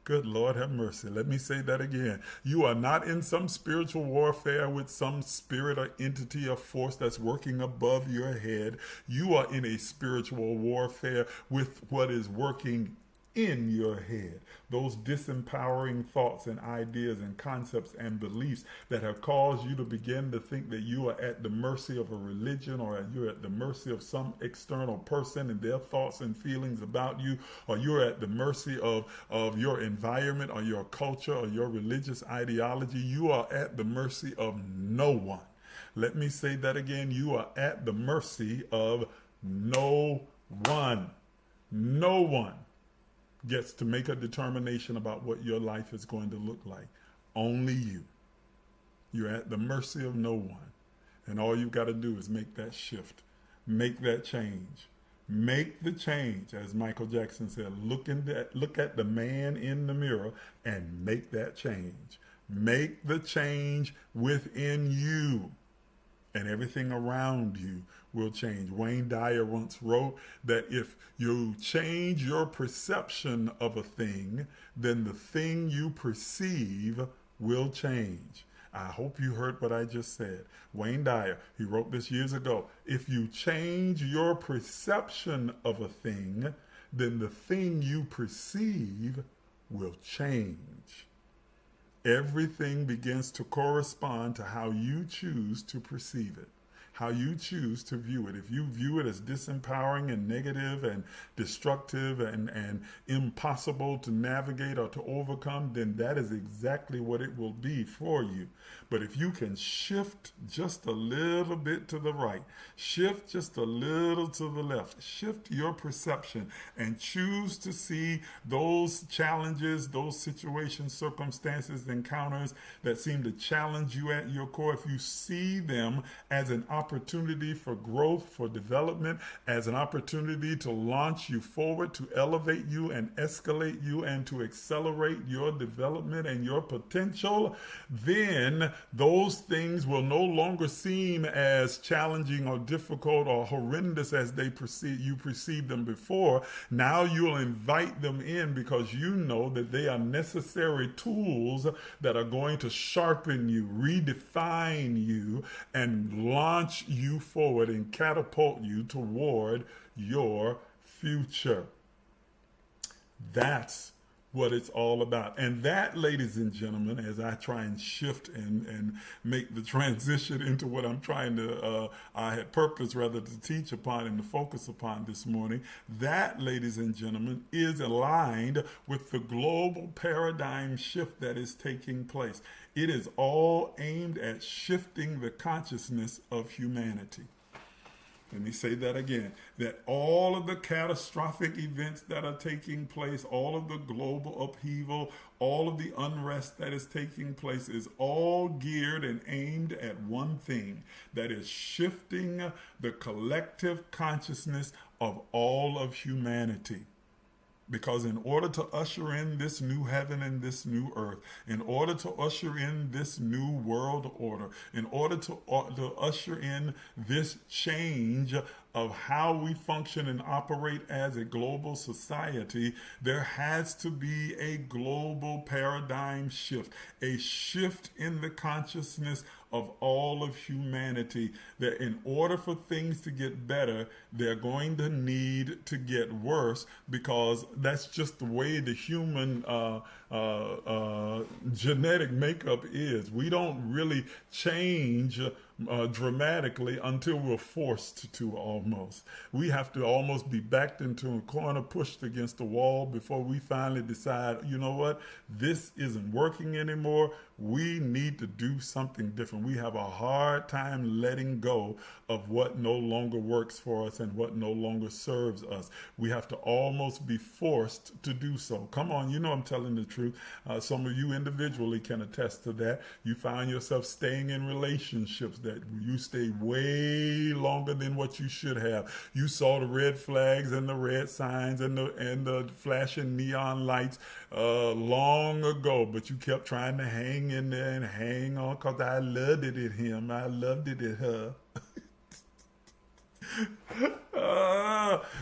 Good Lord have mercy. Let me say that again. You are not in some spiritual warfare with some spirit or entity or force that's working above your head. You are in a spiritual warfare with what is working in your head. Those disempowering thoughts and ideas and concepts and beliefs that have caused you to begin to think that you are at the mercy of a religion, or you're at the mercy of some external person and their thoughts and feelings about you, or you're at the mercy of your environment or your culture or your religious ideology. You are at the mercy of no one. Let me say that again. You are at the mercy of no one. No one gets to make a determination about what your life is going to look like. Only you. You're at the mercy of no one. And all you've got to do is make that shift. Make that change. Make the change. As Michael Jackson said, look at the man in the mirror and make that change. Make the change within you, and everything around you will change. Wayne Dyer once wrote that if you change your perception of a thing, then the thing you perceive will change. I hope you heard what I just said. Wayne Dyer, he wrote this years ago. If you change your perception of a thing, then the thing you perceive will change. Everything begins to correspond to how you choose to perceive it, how you choose to view it. If you view it as disempowering and negative and destructive and impossible to navigate or to overcome, then that is exactly what it will be for you. But if you can shift just a little bit to the right, shift just a little to the left, shift your perception and choose to see those challenges, those situations, circumstances, encounters that seem to challenge you at your core, if you see them as an opportunity for growth, for development, as an opportunity to launch you forward, to elevate you and escalate you and to accelerate your development and your potential, then those things will no longer seem as challenging or difficult or horrendous as you perceived them before. Now you'll invite them in because you know that they are necessary tools that are going to sharpen you, redefine you, and launch you forward and catapult you toward your future. That's what it's all about. And that, ladies and gentlemen, as I try and shift and make the transition into what I'm trying to, I had purpose rather to teach upon and to focus upon this morning, that, ladies and gentlemen, is aligned with the global paradigm shift that is taking place. It is all aimed at shifting the consciousness of humanity. Let me say that again, that all of the catastrophic events that are taking place, all of the global upheaval, all of the unrest that is taking place is all geared and aimed at one thing, that is shifting the collective consciousness of all of humanity. Because in order to usher in this new heaven and this new earth, in order to usher in this new world order, in order to usher in this change of how we function and operate as a global society, there has to be a global paradigm shift, a shift in the consciousness of all of humanity, that in order for things to get better, they're going to need to get worse, because that's just the way the human genetic makeup is. We don't really change dramatically until we're forced to almost. We have to almost be backed into a corner, pushed against the wall before we finally decide, you know what, this isn't working anymore. We need to do something different. We have a hard time letting go of what no longer works for us and what no longer serves us. We have to almost be forced to do so. Come on, you know I'm telling the truth. Some of you individually can attest to that. You find yourself staying in relationships that you stay way longer than what you should have. You saw the red flags and the red signs and the flashing neon lights long ago, but you kept trying to hang in there and hang on because I loved it at him. I loved it at her.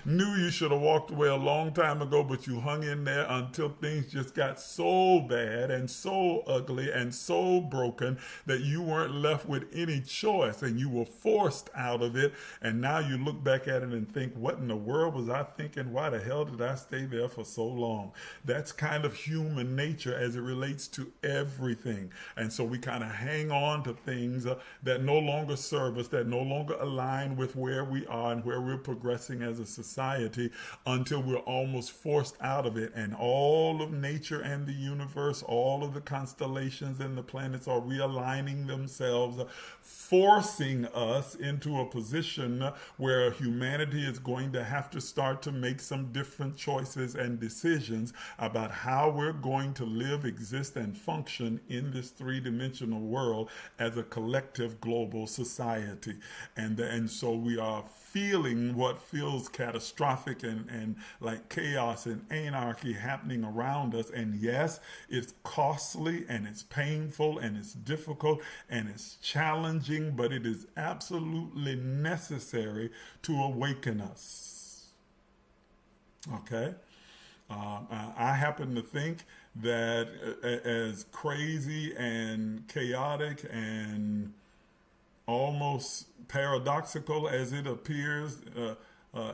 Knew you should have walked away a long time ago, but you hung in there until things just got so bad and so ugly and so broken that you weren't left with any choice and you were forced out of it. And now you look back at it and think, what in the world was I thinking? Why the hell did I stay there for so long? That's kind of human nature as it relates to everything. And so we kind of hang on to things that no longer serve us, that no longer align with where we are and where we're progressing as a society, until we're almost forced out of it. And all of nature and the universe, all of the constellations and the planets are realigning themselves, forcing us into a position where humanity is going to have to start to make some different choices and decisions about how we're going to live, exist, and function in this three-dimensional world as a collective global society. And so we are feeling what feels catastrophic and like chaos and anarchy happening around us. And yes, it's costly and it's painful and it's difficult and it's challenging, but it is absolutely necessary to awaken us. Okay? I happen to think that as crazy and chaotic and almost paradoxical as it appears,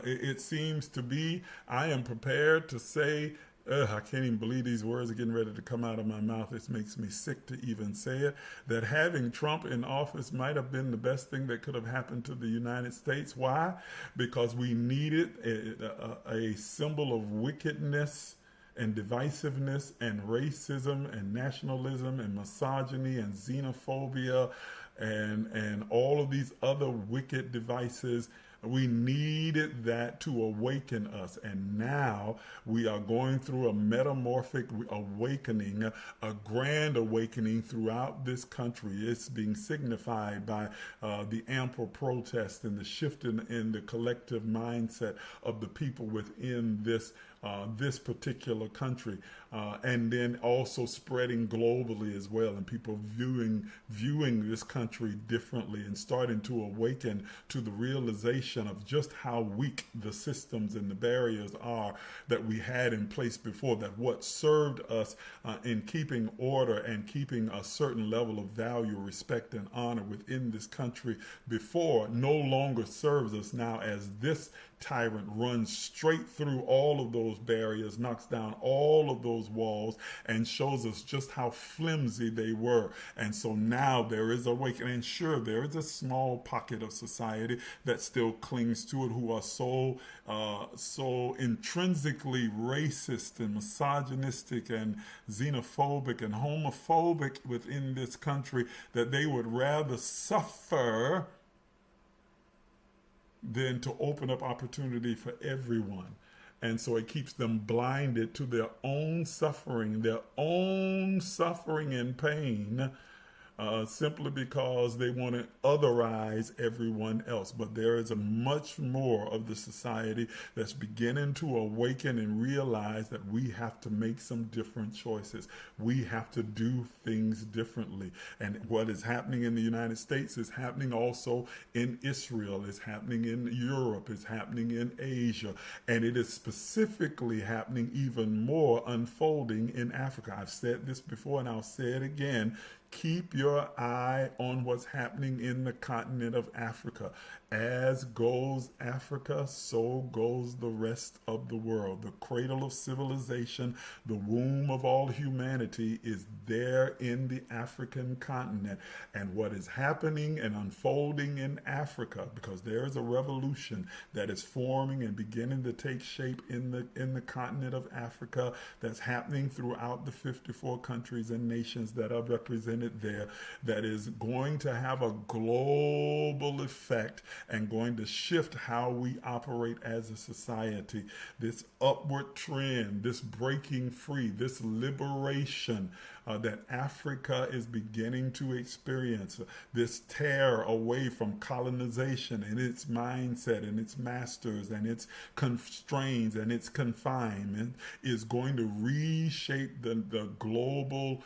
it seems to be, I am prepared to say, I can't even believe these words are getting ready to come out of my mouth. It makes me sick to even say it, that having Trump in office might have been the best thing that could have happened to the United States. Why? Because we needed a symbol of wickedness and divisiveness and racism and nationalism and misogyny and xenophobia and all of these other wicked devices. We needed that to awaken us. And now we are going through a metamorphic awakening, a grand awakening throughout this country. It's being signified by the ample protest and the shift in the collective mindset of the people within this particular country, and then also spreading globally as well, and people viewing this country differently and starting to awaken to the realization of just how weak the systems and the barriers are that we had in place before, that what served us in keeping order and keeping a certain level of value, respect, and honor within this country before no longer serves us now, as this tyrant runs straight through all of those barriers, knocks down all of those walls, and shows us just how flimsy they were. And so now there is awakening. And sure, there is a small pocket of society that still clings to it, who are so intrinsically racist and misogynistic and xenophobic and homophobic within this country that they would rather suffer than to open up opportunity for everyone. And so it keeps them blinded to their own suffering and pain, simply because they want to otherize everyone else. But there is a much more of the society that's beginning to awaken and realize that we have to make some different choices. We have to do things differently. And what is happening in the United States is happening also in Israel, is happening in Europe, is happening in Asia, and it is specifically happening even more unfolding in Africa. I've said this before and I'll say it again. Keep your eye on what's happening in the continent of Africa. As goes Africa, so goes the rest of the world. The cradle of civilization, the womb of all humanity is there in the African continent. And what is happening and unfolding in Africa, because there is a revolution that is forming and beginning to take shape in the continent of Africa, that's happening throughout the 54 countries and nations that are represented there, that is going to have a global effect and going to shift how we operate as a society. This upward trend, this breaking free, this liberation that Africa is beginning to experience, this tear away from colonization and its mindset and its masters and its constraints and its confinement, is going to reshape the global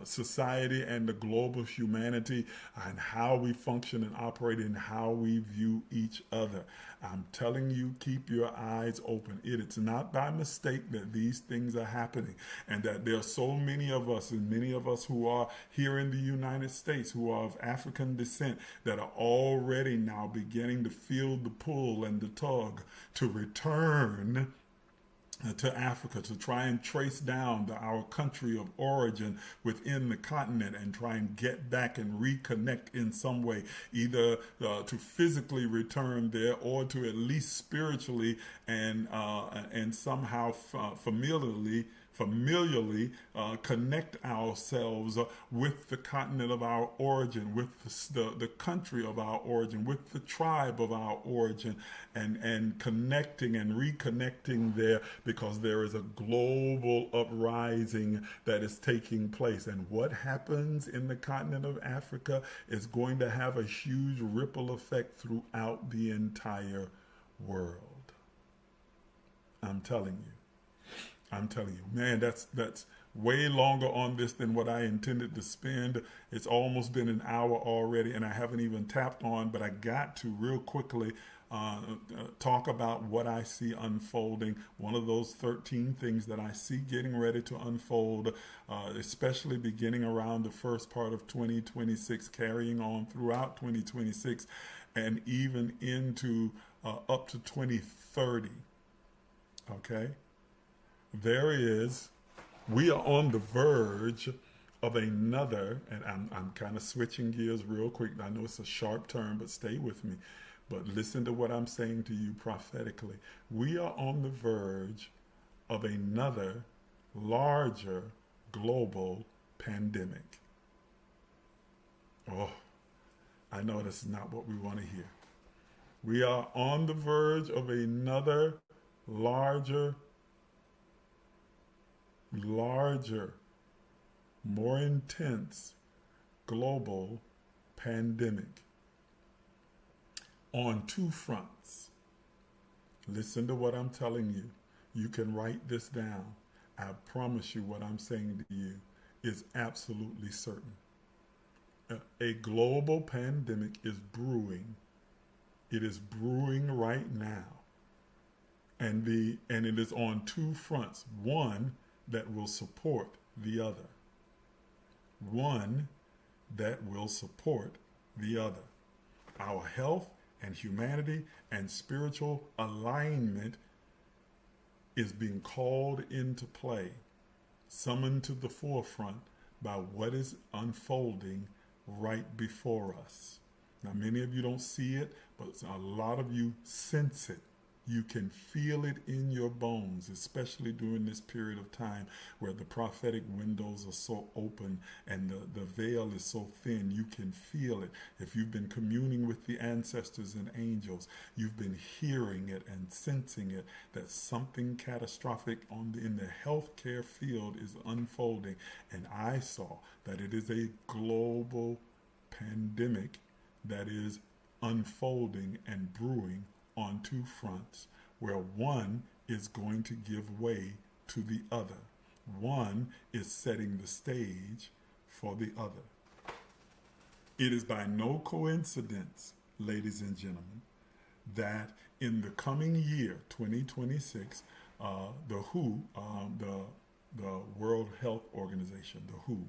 society and the global humanity, and how we function and operate and how we view each other. I'm telling you, keep your eyes open. It's not by mistake that these things are happening, and that there are so many of us, and many of us who are here in the United States who are of African descent, that are already now beginning to feel the pull and the tug to return to Africa, to try and trace down our country of origin within the continent and try and get back and reconnect in some way, either to physically return there or to at least spiritually and somehow familiarly connect ourselves with the continent of our origin, with the country of our origin, with the tribe of our origin, and connecting and reconnecting there, because there is a global uprising that is taking place. And what happens in the continent of Africa is going to have a huge ripple effect throughout the entire world. I'm telling you, man, that's way longer on this than what I intended to spend. It's almost been an hour already, and I haven't even tapped on, but I got to real quickly talk about what I see unfolding. One of those 13 things that I see getting ready to unfold, especially beginning around the first part of 2026, carrying on throughout 2026, and even into up to 2030. Okay? We are on the verge of another, and I'm kind of switching gears real quick. I know it's a sharp turn, but stay with me. But listen to what I'm saying to you prophetically. We are on the verge of another larger global pandemic. Oh, I know this is not what we want to hear. We are on the verge of another larger, more intense global pandemic on two fronts. Listen to what I'm telling you. You can write this down. I promise you what I'm saying to you is absolutely certain. A global pandemic is brewing. It is brewing right now. And it is on two fronts. One that will support the other. One that will support the other. Our health and humanity and spiritual alignment is being called into play, summoned to the forefront by what is unfolding right before us. Now, many of you don't see it, but a lot of you sense it. You can feel it in your bones, especially during this period of time where the prophetic windows are so open and the veil is so thin. You can feel it. If you've been communing with the ancestors and angels, you've been hearing it and sensing it, that something catastrophic in the healthcare field is unfolding. And I saw that it is a global pandemic that is unfolding and brewing on two fronts, where one is going to give way to the other. One is setting the stage for the other. It is by no coincidence, ladies and gentlemen, that in the coming year, 2026, the WHO, the World Health Organization, the WHO,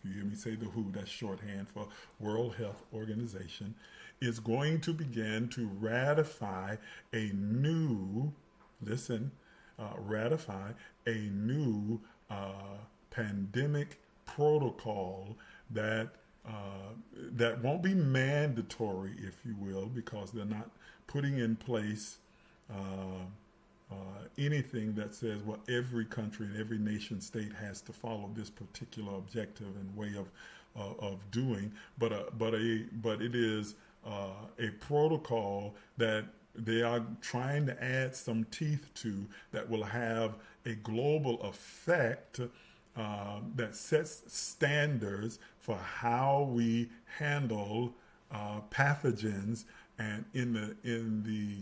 if you hear me say the WHO, that's shorthand for World Health Organization, is going to begin to ratify a new, ratify a new pandemic protocol that that won't be mandatory, if you will, because they're not putting in place anything that says, well, every country and every nation state has to follow this particular objective and way of doing, but it is a protocol that they are trying to add some teeth to that will have a global effect that sets standards for how we handle pathogens and in the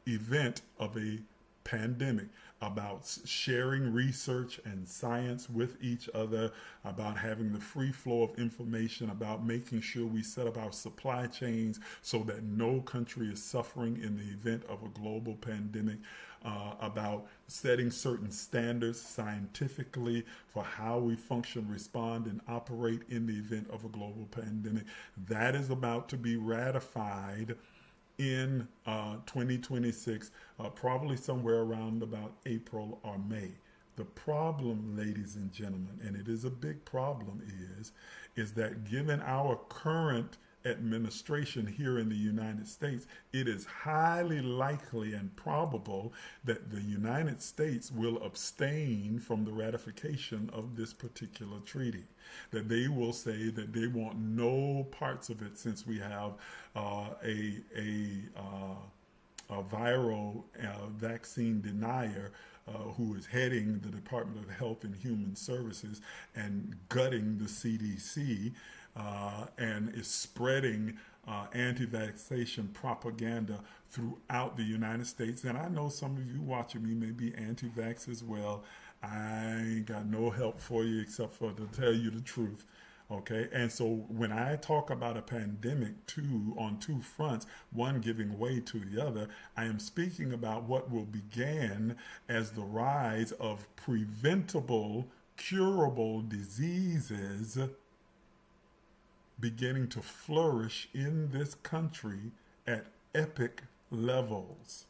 event of a pandemic, about sharing research and science with each other, about having the free flow of information, about making sure we set up our supply chains so that no country is suffering in the event of a global pandemic, about setting certain standards scientifically for how we function, respond, and operate in the event of a global pandemic. That is about to be ratified in 2026, probably somewhere around about April or May. The problem, ladies and gentlemen, and it is a big problem, is that given our current administration here in the United States, it is highly likely and probable that the United States will abstain from the ratification of this particular treaty. That they will say that they want no parts of it, since we have a viral vaccine denier who is heading the Department of Health and Human Services and gutting the CDC, and is spreading anti-vaccination propaganda throughout the United States. And I know some of you watching me may be anti-vax as well. I ain't got no help for you except for to tell you the truth. Okay, and so when I talk about a pandemic on two fronts, one giving way to the other, I am speaking about what will begin as the rise of preventable, curable diseases beginning to flourish in this country at epic levels.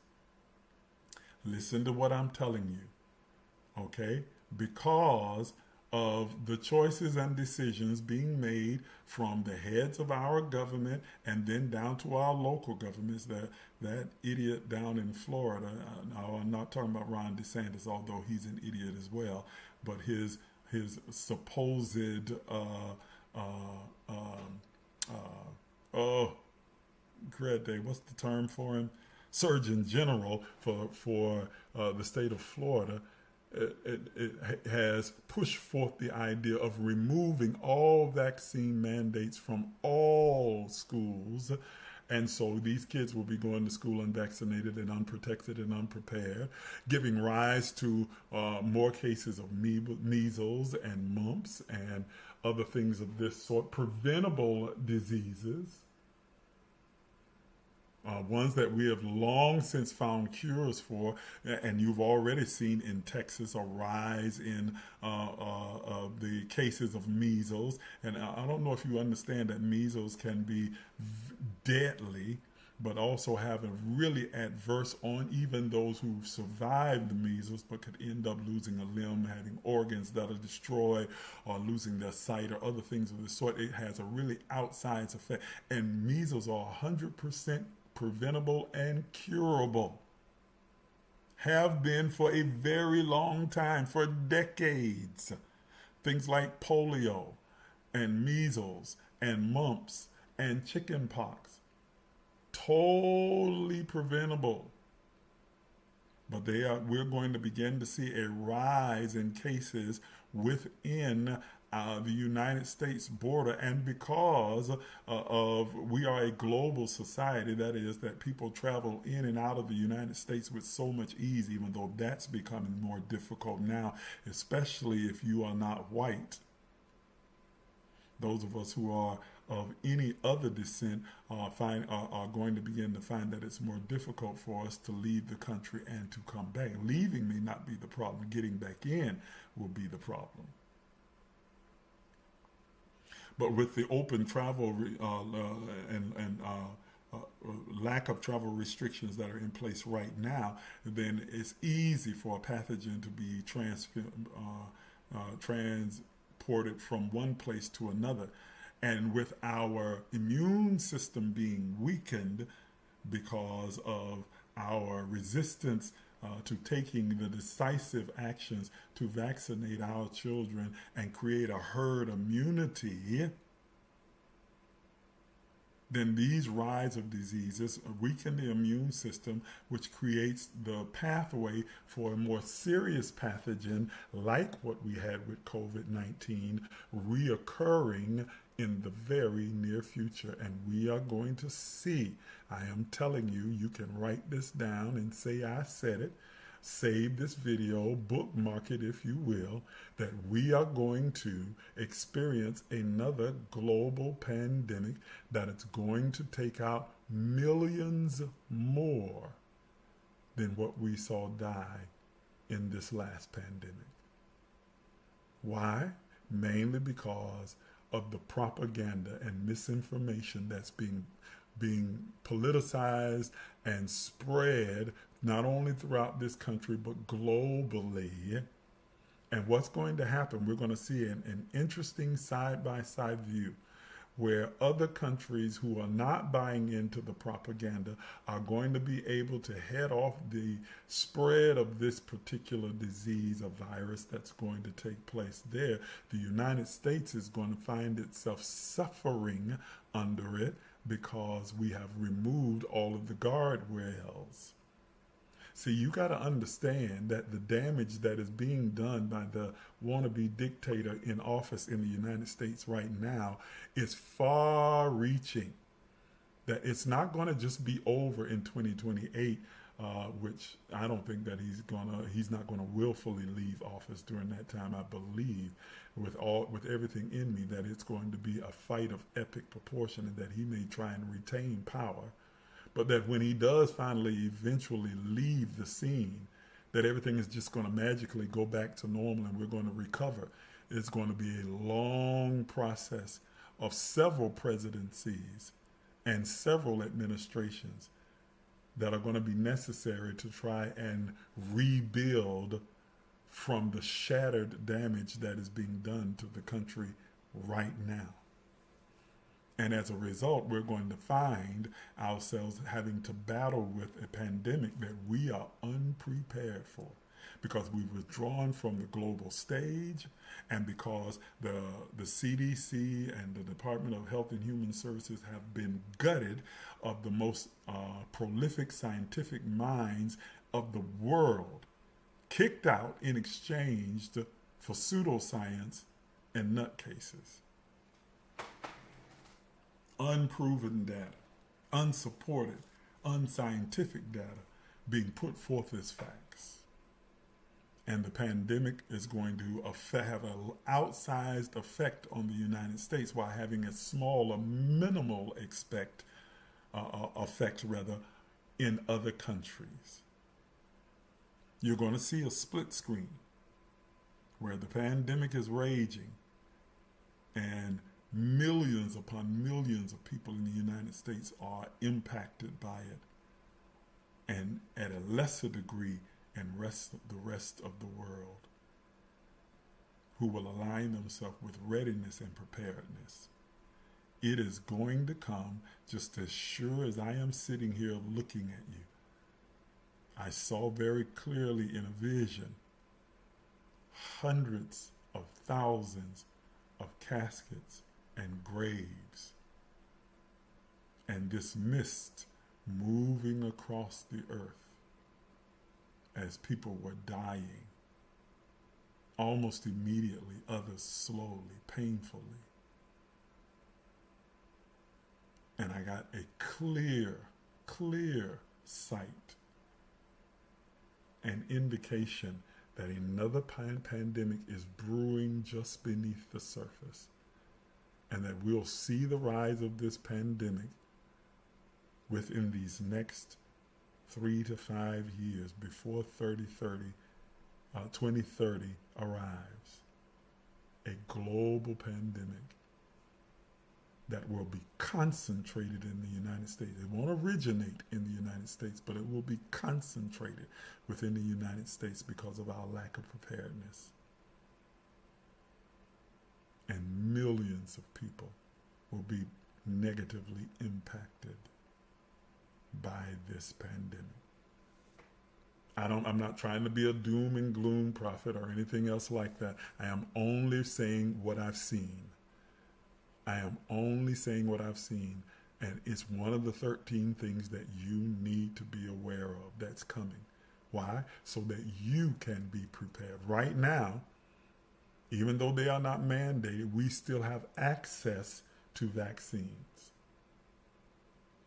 Listen to what I'm telling you, okay? Because of the choices and decisions being made from the heads of our government and then down to our local governments. That idiot down in Florida, I'm not talking about Ron DeSantis, although he's an idiot as well, but his supposed what's the term for him? Surgeon General for the state of Florida. It has pushed forth the idea of removing all vaccine mandates from all schools. And so these kids will be going to school unvaccinated and unprotected and unprepared, giving rise to more cases of measles and mumps and other things of this sort, preventable diseases. Ones that we have long since found cures for, and you've already seen in Texas a rise in the cases of measles. And I don't know if you understand that measles can be deadly, but also have a really adverse on even those who survived the measles, but could end up losing a limb, having organs that are destroyed, or losing their sight, or other things of the sort. It has a really outsized effect. And measles are 100% preventable and curable. Have been for a very long time, for decades. Things like polio and measles and mumps and chickenpox, totally preventable. But we're going to begin to see a rise in cases within the United States border, and because we are a global society, that is, that people travel in and out of the United States with so much ease, even though that's becoming more difficult now, especially if you are not white. Those of us who are of any other descent are going to begin to find that it's more difficult for us to leave the country and to come back. Leaving may not be the problem. Getting back in will be the problem. But with the open travel and lack of travel restrictions that are in place right now, then it's easy for a pathogen to be transported from one place to another. And with our immune system being weakened because of our resistance to taking the decisive actions to vaccinate our children and create a herd immunity, then these rise of diseases weaken the immune system, which creates the pathway for a more serious pathogen like what we had with COVID-19 reoccurring in the very near future. And we are going to see, I am telling you, you can write this down and say I said it, save this video, bookmark it if you will, that we are going to experience another global pandemic that it's going to take out millions more than what we saw die in this last pandemic. Why? Mainly because of the propaganda and misinformation that's being politicized and spread not only throughout this country but globally. And what's going to happen, we're going to see an interesting side-by-side view where other countries who are not buying into the propaganda are going to be able to head off the spread of this particular disease, a virus that's going to take place there. The United States is going to find itself suffering under it because we have removed all of the guardrails. See, you got to understand that the damage that is being done by the wannabe dictator in office in the United States right now is far-reaching. That it's not going to just be over in 2028, which I don't think that he's not going to willfully leave office during that time. I believe with everything in me that it's going to be a fight of epic proportion and that he may try and retain power. But that when he does finally eventually leave the scene, that everything is just going to magically go back to normal and we're going to recover. It's going to be a long process of several presidencies and several administrations that are going to be necessary to try and rebuild from the shattered damage that is being done to the country right now. And as a result, we're going to find ourselves having to battle with a pandemic that we are unprepared for because we've withdrawn from the global stage and because the CDC and the Department of Health and Human Services have been gutted of the most prolific scientific minds of the world, kicked out in exchange for pseudoscience and nutcases. Unproven data, unsupported, unscientific data being put forth as facts. And the pandemic is going to have an outsized effect on the United States while having a small, a minimal effect in other countries. You're going to see a split screen where the pandemic is raging and millions upon millions of people in the United States are impacted by it, and at a lesser degree and the rest of the world who will align themselves with readiness and preparedness. It is going to come just as sure as I am sitting here looking at you. I saw very clearly in a vision hundreds of thousands of caskets and graves, and this mist moving across the earth as people were dying, almost immediately, others slowly, painfully. And I got a clear sight, an indication that another pandemic is brewing just beneath the surface, and that we'll see the rise of this pandemic within these next 3 to 5 years before 2030 arrives. A global pandemic that will be concentrated in the United States. It won't originate in the United States, but it will be concentrated within the United States because of our lack of preparedness. And millions of people will be negatively impacted by this pandemic. I'm not trying to be a doom and gloom prophet or anything else like that. I am only saying what I've seen. I am only saying what I've seen. And it's one of the 13 things that you need to be aware of that's coming. Why? So that you can be prepared. Right now, even though they are not mandated, we still have access to vaccines.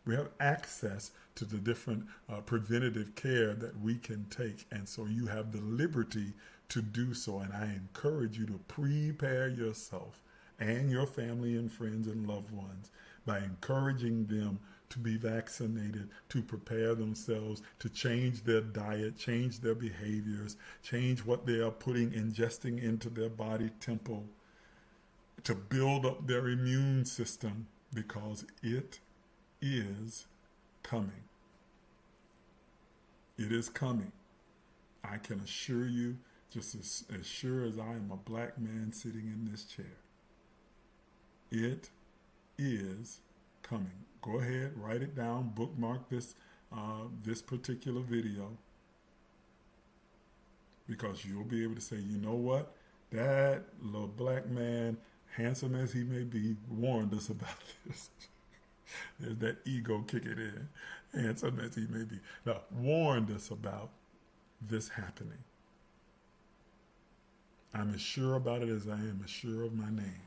We have access to the different preventative care that we can take. And so you have the liberty to do so. And I encourage you to prepare yourself and your family and friends and loved ones by encouraging them to be vaccinated, to prepare themselves, to change their diet, change their behaviors, change what they are ingesting into their body temple, to build up their immune system, because it is coming. It is coming. I can assure you, just as sure as I am a black man sitting in this chair, it is coming. Go ahead, write it down, bookmark this particular video, because you'll be able to say, you know what, that little black man, handsome as he may be, warned us about this. There's that ego kicking in. Handsome as he may be. Now, warned us about this happening. I'm as sure about it as I am as sure of my name.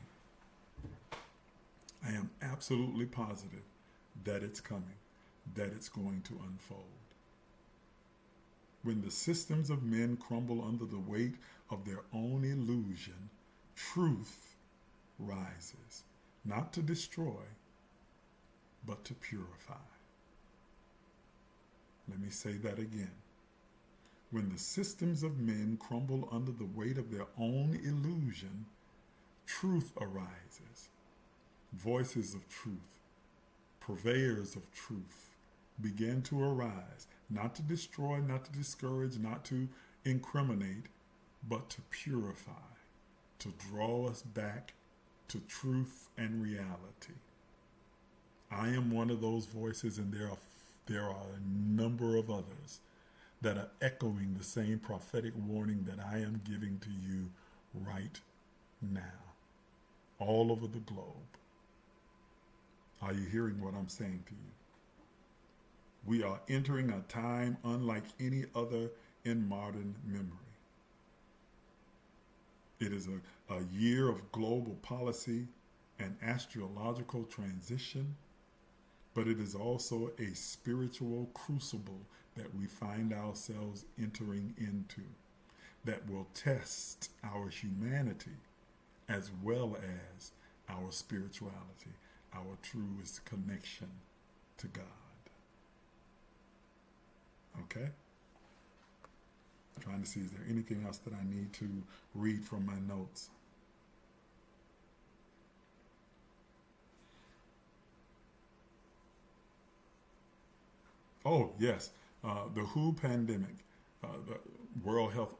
I am absolutely positive that it's coming, that it's going to unfold. When the systems of men crumble under the weight of their own illusion, truth rises, not to destroy, but to purify. Let me say that again. When the systems of men crumble under the weight of their own illusion, truth arises. Voices of truth, purveyors of truth, begin to arise, not to destroy, not to discourage, not to incriminate, but to purify, to draw us back to truth and reality. I am one of those voices, and there are a number of others that are echoing the same prophetic warning that I am giving to you right now, all over the globe. Are you hearing what I'm saying to you? We are entering a time unlike any other in modern memory. It is a year of global policy and astrological transition, but it is also a spiritual crucible that we find ourselves entering into that will test our humanity as well as our spirituality, our truest connection to God. Okay? I'm trying to see, is there anything else that I need to read from my notes? Oh, yes. The WHO pandemic, the World Health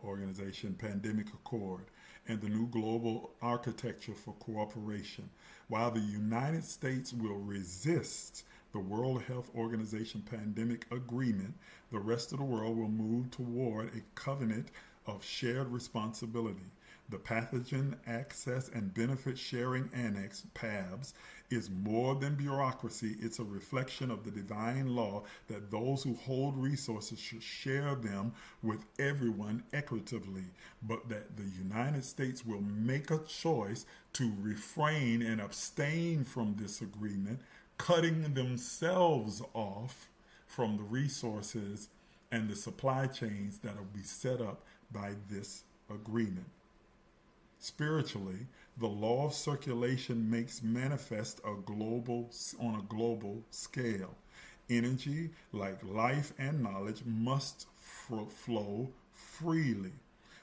Organization Pandemic Accord, and the new global architecture for cooperation. While the United States will resist the World Health Organization pandemic agreement, the rest of the world will move toward a covenant of shared responsibility. The Pathogen Access and Benefit Sharing Annex, PABS, is more than bureaucracy. It's a reflection of the divine law that those who hold resources should share them with everyone equitably, but that the United States will make a choice to refrain and abstain from this agreement, cutting themselves off from the resources and the supply chains that will be set up by this agreement. Spiritually, the law of circulation makes manifest on a global scale. Energy, like life and knowledge, must flow freely.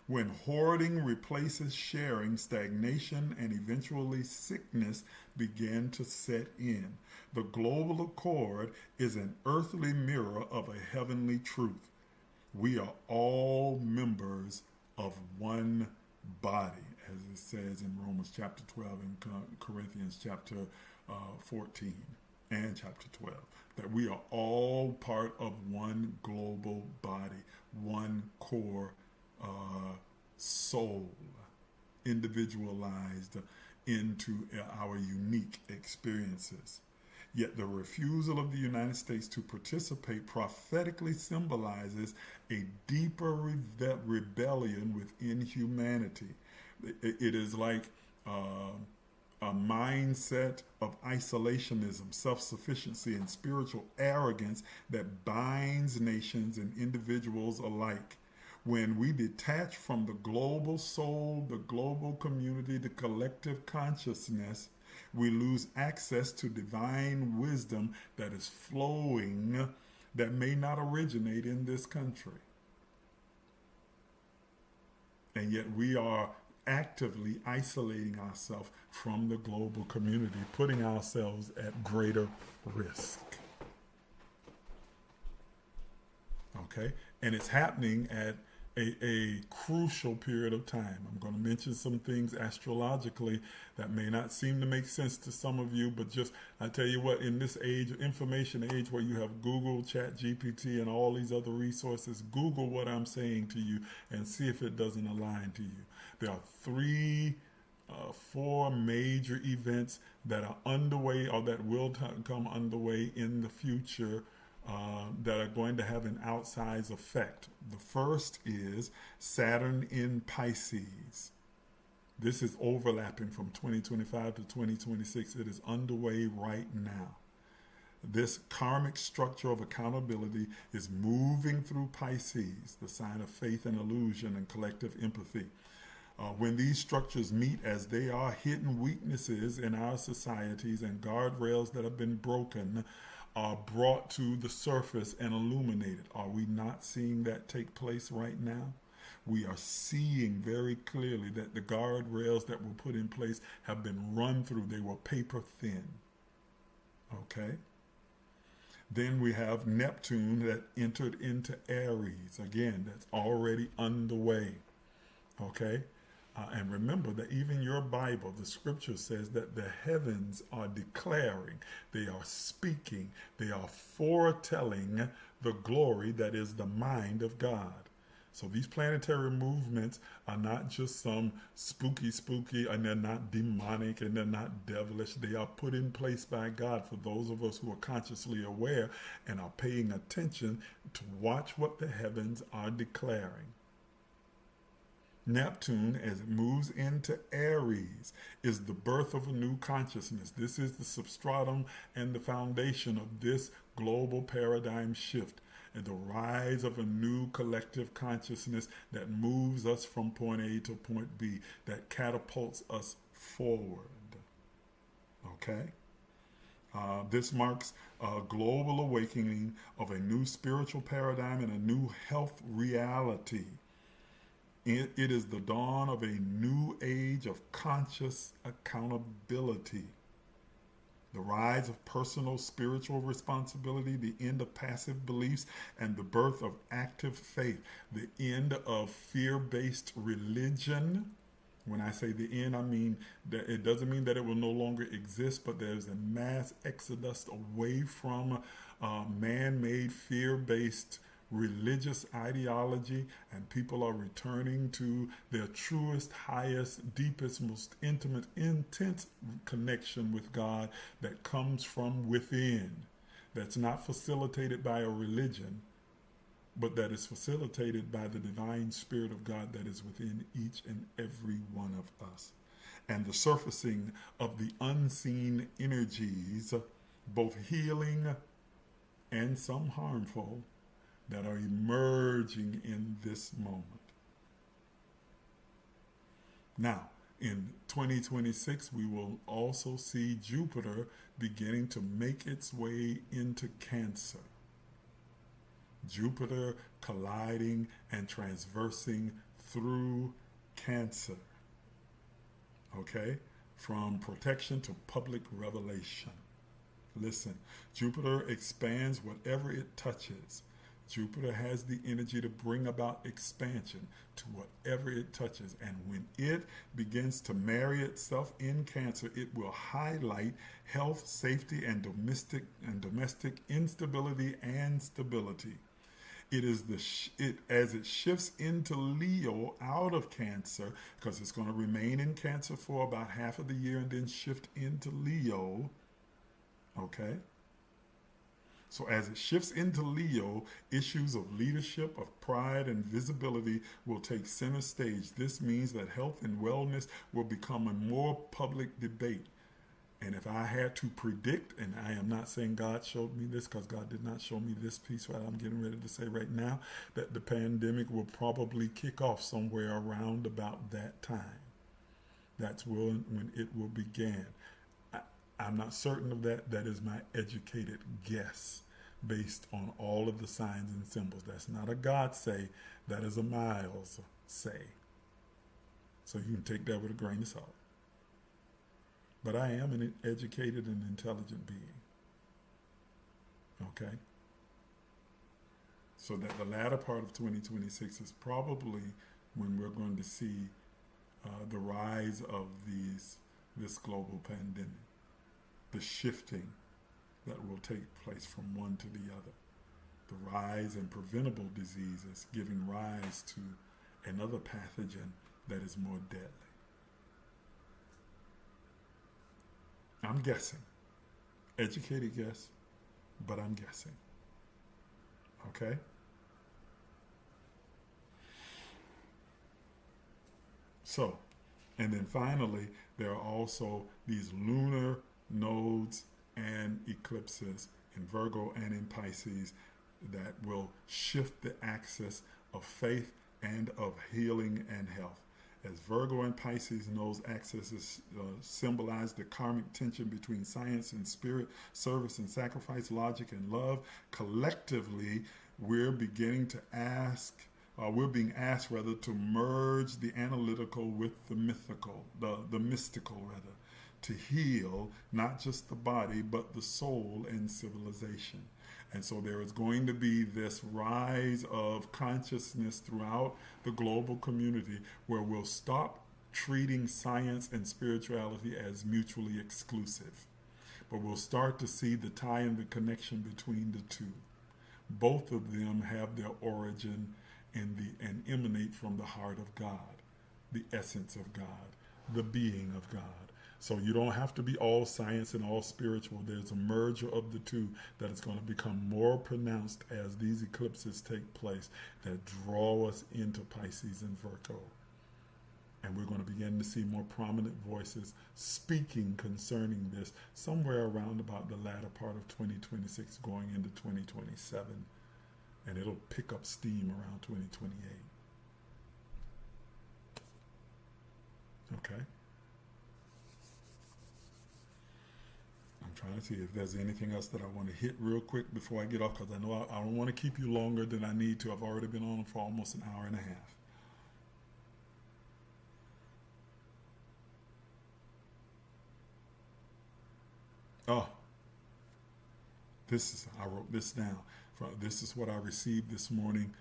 When hoarding replaces sharing, stagnation and eventually sickness begin to set in. The global accord is an earthly mirror of a heavenly truth. We are all members of one body, as it says in Romans chapter 12 and Corinthians chapter 14 and chapter 12, that we are all part of one global body, one core soul, individualized into our unique experiences. Yet the refusal of the United States to participate prophetically symbolizes a deeper rebellion within humanity. It is like a mindset of isolationism, self-sufficiency, and spiritual arrogance that binds nations and individuals alike. When we detach from the global soul, the global community, the collective consciousness, we lose access to divine wisdom that is flowing, that may not originate in this country. And yet we are actively isolating ourselves from the global community, putting ourselves at greater risk. Okay? And it's happening at a crucial period of time. I'm going to mention some things astrologically that may not seem to make sense to some of you, but just, I tell you what, in this age, information age where you have Google, Chat GPT, and all these other resources, Google what I'm saying to you and see if it doesn't align to you. There are four major events that are underway or that will come underway in the future that are going to have an outsized effect. The first is Saturn in Pisces. This is overlapping from 2025 to 2026. It is underway right now. This karmic structure of accountability is moving through Pisces, the sign of faith and illusion and collective empathy. When these structures meet, as they are hidden weaknesses in our societies and guardrails that have been broken, are brought to the surface and illuminated. Are we not seeing that take place right now? We are seeing very clearly that the guardrails that were put in place have been run through. They were paper thin. Okay? Then we have Neptune that entered into Aries. Again, that's already underway. Okay? And remember that even your Bible, the scripture says that the heavens are declaring, they are speaking, they are foretelling the glory that is the mind of God. So these planetary movements are not just some spooky, and they're not demonic, and they're not devilish. They are put in place by God for those of us who are consciously aware and are paying attention to watch what the heavens are declaring. Neptune, as it moves into Aries, is the birth of a new consciousness. This is the substratum and the foundation of this global paradigm shift, and the rise of a new collective consciousness that moves us from point A to point B, that catapults us forward. Okay? This marks a global awakening of a new spiritual paradigm and a new health reality. It is the dawn of a new age of conscious accountability. The rise of personal spiritual responsibility, the end of passive beliefs, and the birth of active faith. The end of fear-based religion. When I say the end, I mean that it doesn't mean that it will no longer exist, but there's a mass exodus away from man-made fear-based religious ideology, and people are returning to their truest, highest, deepest, most intimate, intense connection with God that comes from within, that's not facilitated by a religion, but that is facilitated by the divine Spirit of God that is within each and every one of us. And the surfacing of the unseen energies, both healing and some harmful, that are emerging in this moment. Now, in 2026, we will also see Jupiter beginning to make its way into Cancer. Jupiter colliding and transversing through cancer. Okay? From protection to public revelation. Listen, Jupiter expands whatever it touches. Jupiter has the energy to bring about expansion to whatever it touches. And when it begins to marry itself in Cancer, it will highlight health, safety, and domestic instability and stability. It is as it shifts into Leo out of Cancer, because it's going to remain in Cancer for about half of the year and then shift into Leo. Okay? So as it shifts into Leo, issues of leadership, of pride, and visibility will take center stage. This means that health and wellness will become a more public debate. And if I had to predict, and I am not saying God showed me this, because God did not show me this piece what I'm getting ready to say right now, that the pandemic will probably kick off somewhere around about that time. That's when it will begin. I'm not certain of that. That is my educated guess based on all of the signs and symbols. That's not a God say. That is a Miles say. So you can take that with a grain of salt. But I am an educated and intelligent being. Okay? So that the latter part of 2026 is probably when we're going to see the rise of this global pandemic. The shifting that will take place from one to the other. The rise in preventable diseases giving rise to another pathogen that is more deadly. I'm guessing. Educated guess, but I'm guessing. Okay? So, and then finally, there are also these lunar nodes and eclipses in Virgo and in Pisces that will shift the axis of faith and of healing and health. As Virgo and Pisces nodes axes symbolize the karmic tension between science and spirit, service and sacrifice, logic and love. Collectively, we're being asked rather to merge the analytical with the mythical, the mystical rather, to heal not just the body, but the soul and civilization. And so there is going to be this rise of consciousness throughout the global community where we'll stop treating science and spirituality as mutually exclusive. But we'll start to see the tie and the connection between the two. Both of them have their origin and emanate from the heart of God, the essence of God, the being of God. So you don't have to be all science and all spiritual. There's a merger of the two that is going to become more pronounced as these eclipses take place that draw us into Pisces and Virgo. And we're going to begin to see more prominent voices speaking concerning this somewhere around about the latter part of 2026 going into 2027. And it'll pick up steam around 2028. Okay? I'm trying to see if there's anything else that I want to hit real quick before I get off, because I know I don't want to keep you longer than I need to. I've already been on for almost an hour and a half. Oh, I wrote this down. This is what I received this morning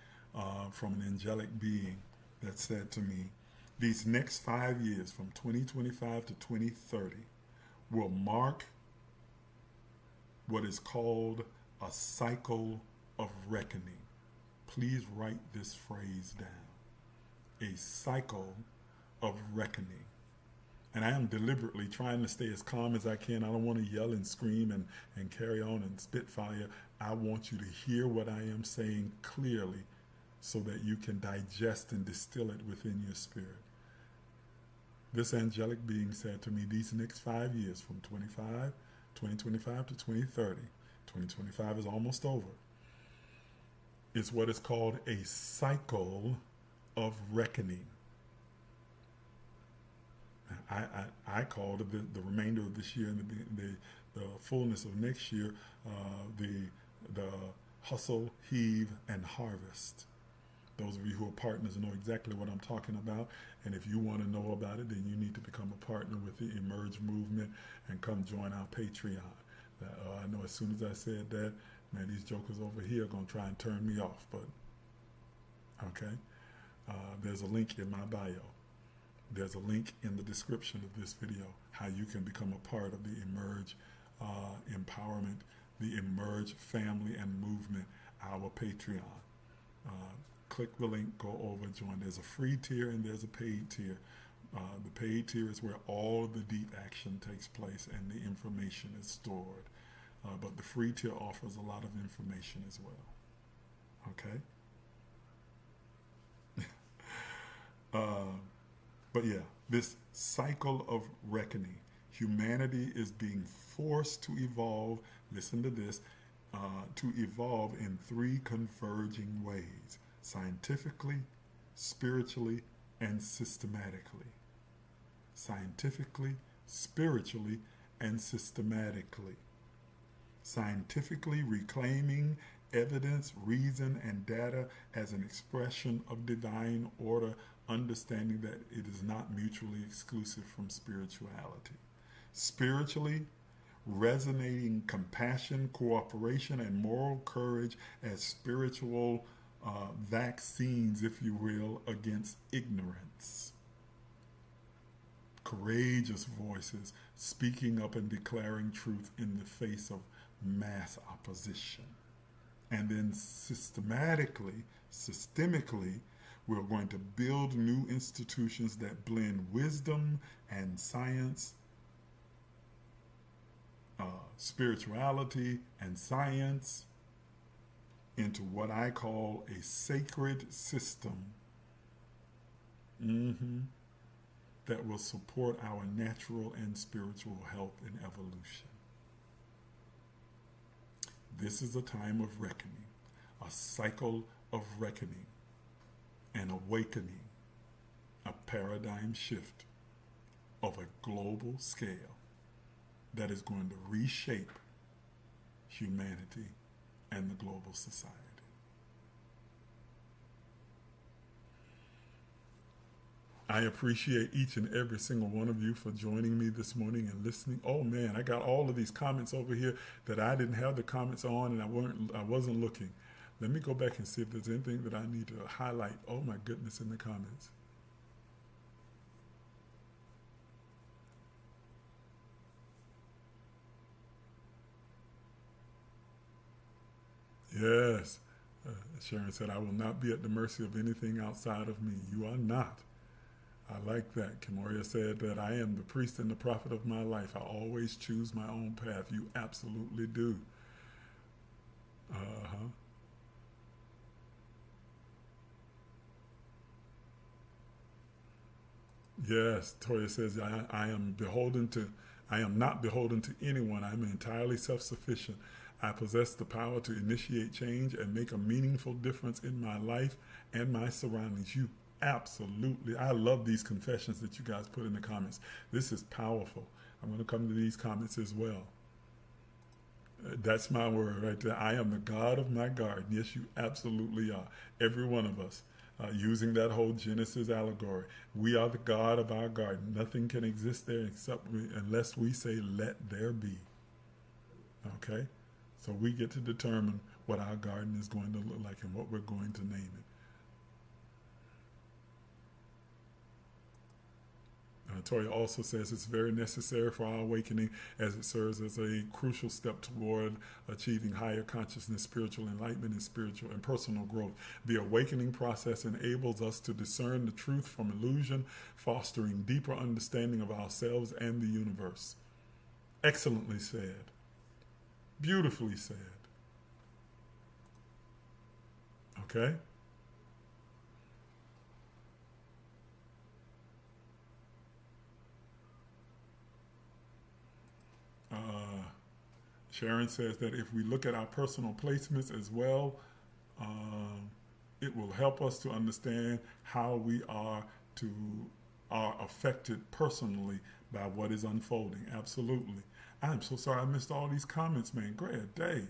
from an angelic being that said to me, these next 5 years from 2025 to 2030 will mark what is called a cycle of reckoning. Please write this phrase down. A cycle of reckoning. And I am deliberately trying to stay as calm as I can. I don't want to yell and scream and carry on and spitfire. I want you to hear what I am saying clearly so that you can digest and distill it within your spirit. This angelic being said to me, these next 5 years from 2025 to 2030, 2025 is almost over, is what is called a cycle of reckoning. I called the remainder of this year and the fullness of next year the hustle, heave, and harvest. Those of you who are partners know exactly what I'm talking about. And if you want to know about it, then you need to become a partner with the Emerge movement and come join our Patreon. I know as soon as I said that, man, these jokers over here are going to try and turn me off. But, okay. There's a link in my bio. There's a link in the description of this video, how you can become a part of the Emerge empowerment, the Emerge family and movement, our Patreon. Click the link, go over, join. There's a free tier and there's a paid tier. The paid tier is where all of the deep action takes place and the information is stored. But the free tier offers a lot of information as well. Okay? But yeah, this cycle of reckoning, humanity is being forced to evolve, listen to this, to evolve in three converging ways: scientifically, spiritually, and systematically. Scientifically, spiritually, and systematically. Scientifically, reclaiming evidence, reason, and data as an expression of divine order, understanding that it is not mutually exclusive from spirituality. Spiritually, resonating compassion, cooperation, and moral courage as spiritual vaccines, if you will, against ignorance. Courageous voices speaking up and declaring truth in the face of mass opposition. And then systemically, we're going to build new institutions that blend wisdom and science, spirituality and science, into what I call a sacred system that will support our natural and spiritual health and evolution. This is a time of reckoning, a cycle of reckoning, an awakening, a paradigm shift of a global scale that is going to reshape humanity and the global society. I appreciate each and every single one of you for joining me this morning and listening. Oh man, I got all of these comments over here that I didn't have the comments on and I wasn't looking. Let me go back and see if there's anything that I need to highlight. Oh my goodness, in the comments. Yes. Sharon said, I will not be at the mercy of anything outside of me. You are not. I like that. Kemoria said that I am the priest and the prophet of my life. I always choose my own path. You absolutely do. Yes, Toya says, I am not beholden to anyone. I'm entirely self-sufficient. I possess the power to initiate change and make a meaningful difference in my life and my surroundings. You absolutely, I love these confessions that you guys put in the comments. This is powerful. I'm going to come to these comments as well. That's my word right there. I am the God of my garden. Yes, you absolutely are. Every one of us. Using that whole Genesis allegory. We are the God of our garden. Nothing can exist there unless we say, let there be. Okay? So we get to determine what our garden is going to look like and what we're going to name it. Toya also says it's very necessary for our awakening as it serves as a crucial step toward achieving higher consciousness, spiritual enlightenment, and spiritual and personal growth. The awakening process enables us to discern the truth from illusion, fostering deeper understanding of ourselves and the universe. Excellently said. Beautifully said. Okay? Sharon says that if we look at our personal placements as well, it will help us to understand how we are affected personally by what is unfolding. Absolutely. I'm so sorry I missed all these comments, man. Great day.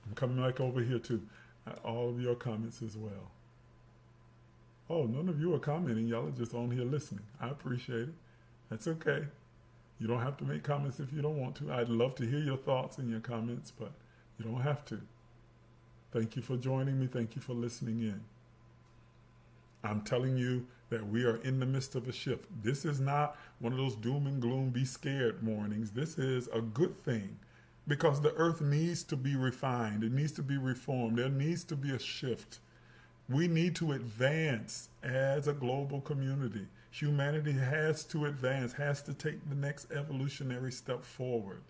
I'm coming back over here too. All of your comments as well. Oh, none of you are commenting. Y'all are just on here listening. I appreciate it. That's okay. You don't have to make comments if you don't want to. I'd love to hear your thoughts and your comments, but you don't have to. Thank you for joining me. Thank you for listening in. I'm telling you that we are in the midst of a shift. This is not one of those doom and gloom, be scared mornings. This is a good thing because the earth needs to be refined. It needs to be reformed. There needs to be a shift. We need to advance as a global community. Humanity has to advance, has to take the next evolutionary step forward.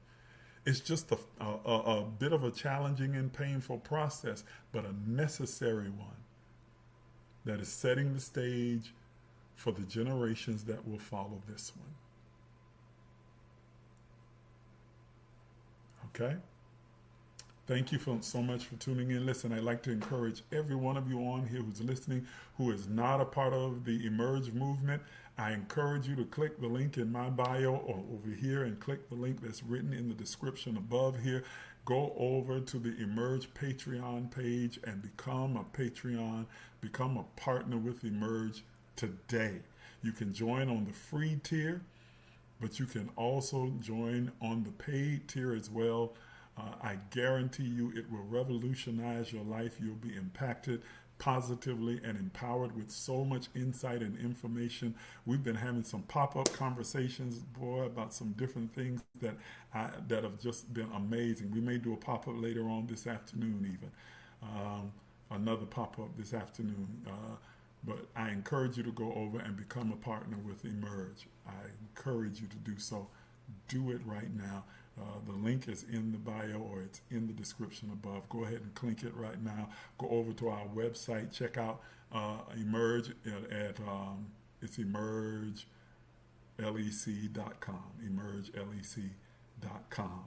It's just a bit of a challenging and painful process, but a necessary one that is setting the stage for the generations that will follow this one. Okay? Thank you so much for tuning in. Listen, I'd like to encourage every one of you on here who's listening, who is not a part of the Emerge movement. I encourage you to click the link in my bio or over here and click the link that's written in the description above here. Go over to the Emerge Patreon page and become a Patreon, become a partner with Emerge today. You can join on the free tier, but you can also join on the paid tier as well. I guarantee you it will revolutionize your life. You'll be impacted positively and empowered with so much insight and information. We've been having some pop-up conversations, boy, about some different things that have just been amazing. We may do a pop-up later on this afternoon even. Another pop-up this afternoon. But I encourage you to go over and become a partner with Emerge. I encourage you to do so. Do it right now. The link is in the bio or it's in the description above. Go ahead and click it right now. Go over to our website. Check out Emerge at it's emergelec.com. Emergelec.com.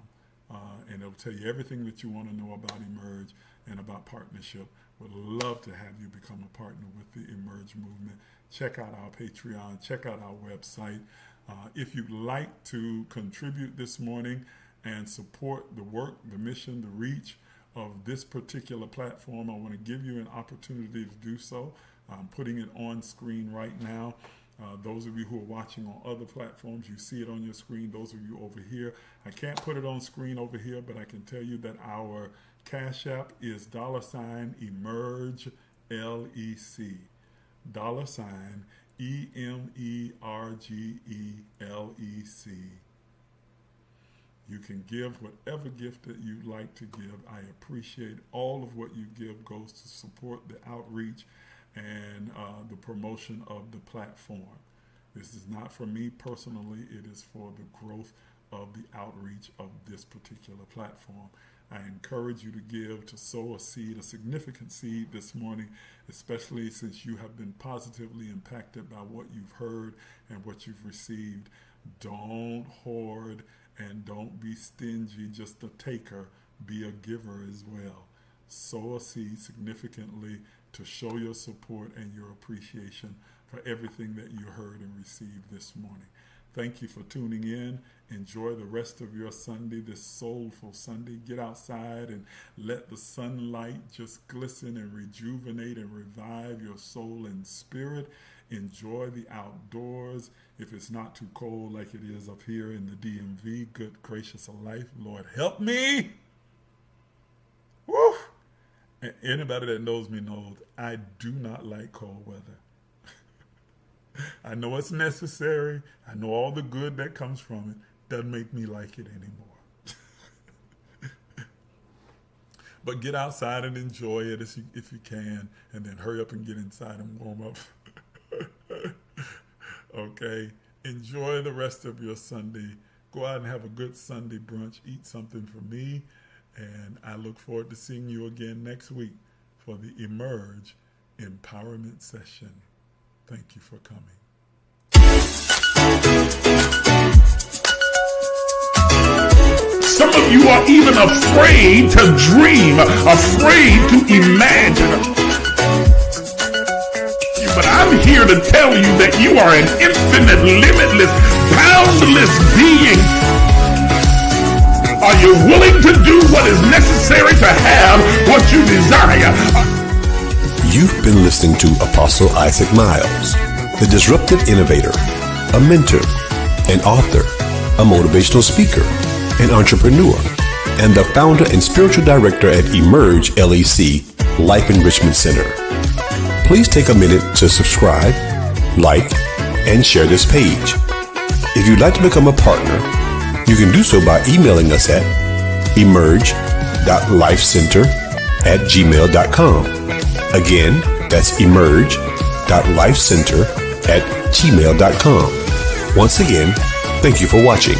And it'll tell you everything that you want to know about Emerge and about partnership. Would love to have you become a partner with the Emerge movement. Check out our Patreon. Check out our website. If you'd like to contribute this morning and support the work, the mission, the reach of this particular platform, I want to give you an opportunity to do so. I'm putting it on screen right now. Those of you who are watching on other platforms, you see it on your screen. Those of you over here, I can't put it on screen over here, but I can tell you that our CashApp is $emergelec. $EMERGELEC. You can give whatever gift that you'd like to give. I appreciate all of what you give goes to support the outreach and the promotion of the platform. This is not for me personally. It is for the growth of the outreach of this particular platform. I encourage you to give, to sow a seed, a significant seed this morning, especially since you have been positively impacted by what you've heard and what you've received. Don't hoard and don't be stingy, just a taker. Be a giver as well. Sow a seed significantly to show your support and your appreciation for everything that you heard and received this morning. Thank you for tuning in. Enjoy the rest of your Sunday, this soulful Sunday. Get outside and let the sunlight just glisten and rejuvenate and revive your soul and spirit. Enjoy the outdoors. If it's not too cold like it is up here in the DMV, good gracious of life, Lord help me. Woo! And anybody that knows me knows I do not like cold weather. I know it's necessary. I know all the good that comes from it. Doesn't make me like it anymore. But get outside and enjoy it if you can, and then hurry up and get inside and warm up. Okay? Enjoy the rest of your Sunday. Go out and have a good Sunday brunch. Eat something for me. And I look forward to seeing you again next week for the Emerge Empowerment Session. Thank you for coming. Some of you are even afraid to dream, afraid to imagine. But I'm here to tell you that you are an infinite, limitless, boundless being. Are you willing to do what is necessary to have what you desire? You've been listening to Apostle Isaac Miles, the disruptive innovator, a mentor, an author, a motivational speaker, an entrepreneur, and the founder and spiritual director at emergelec Life Enrichment Center. Please take a minute to subscribe, like, and share this page. If you'd like to become a partner, you can do so by emailing us at emerge.lifecenter@gmail.com. Again, that's emerge.lifecenter@gmail.com. Once again, thank you for watching.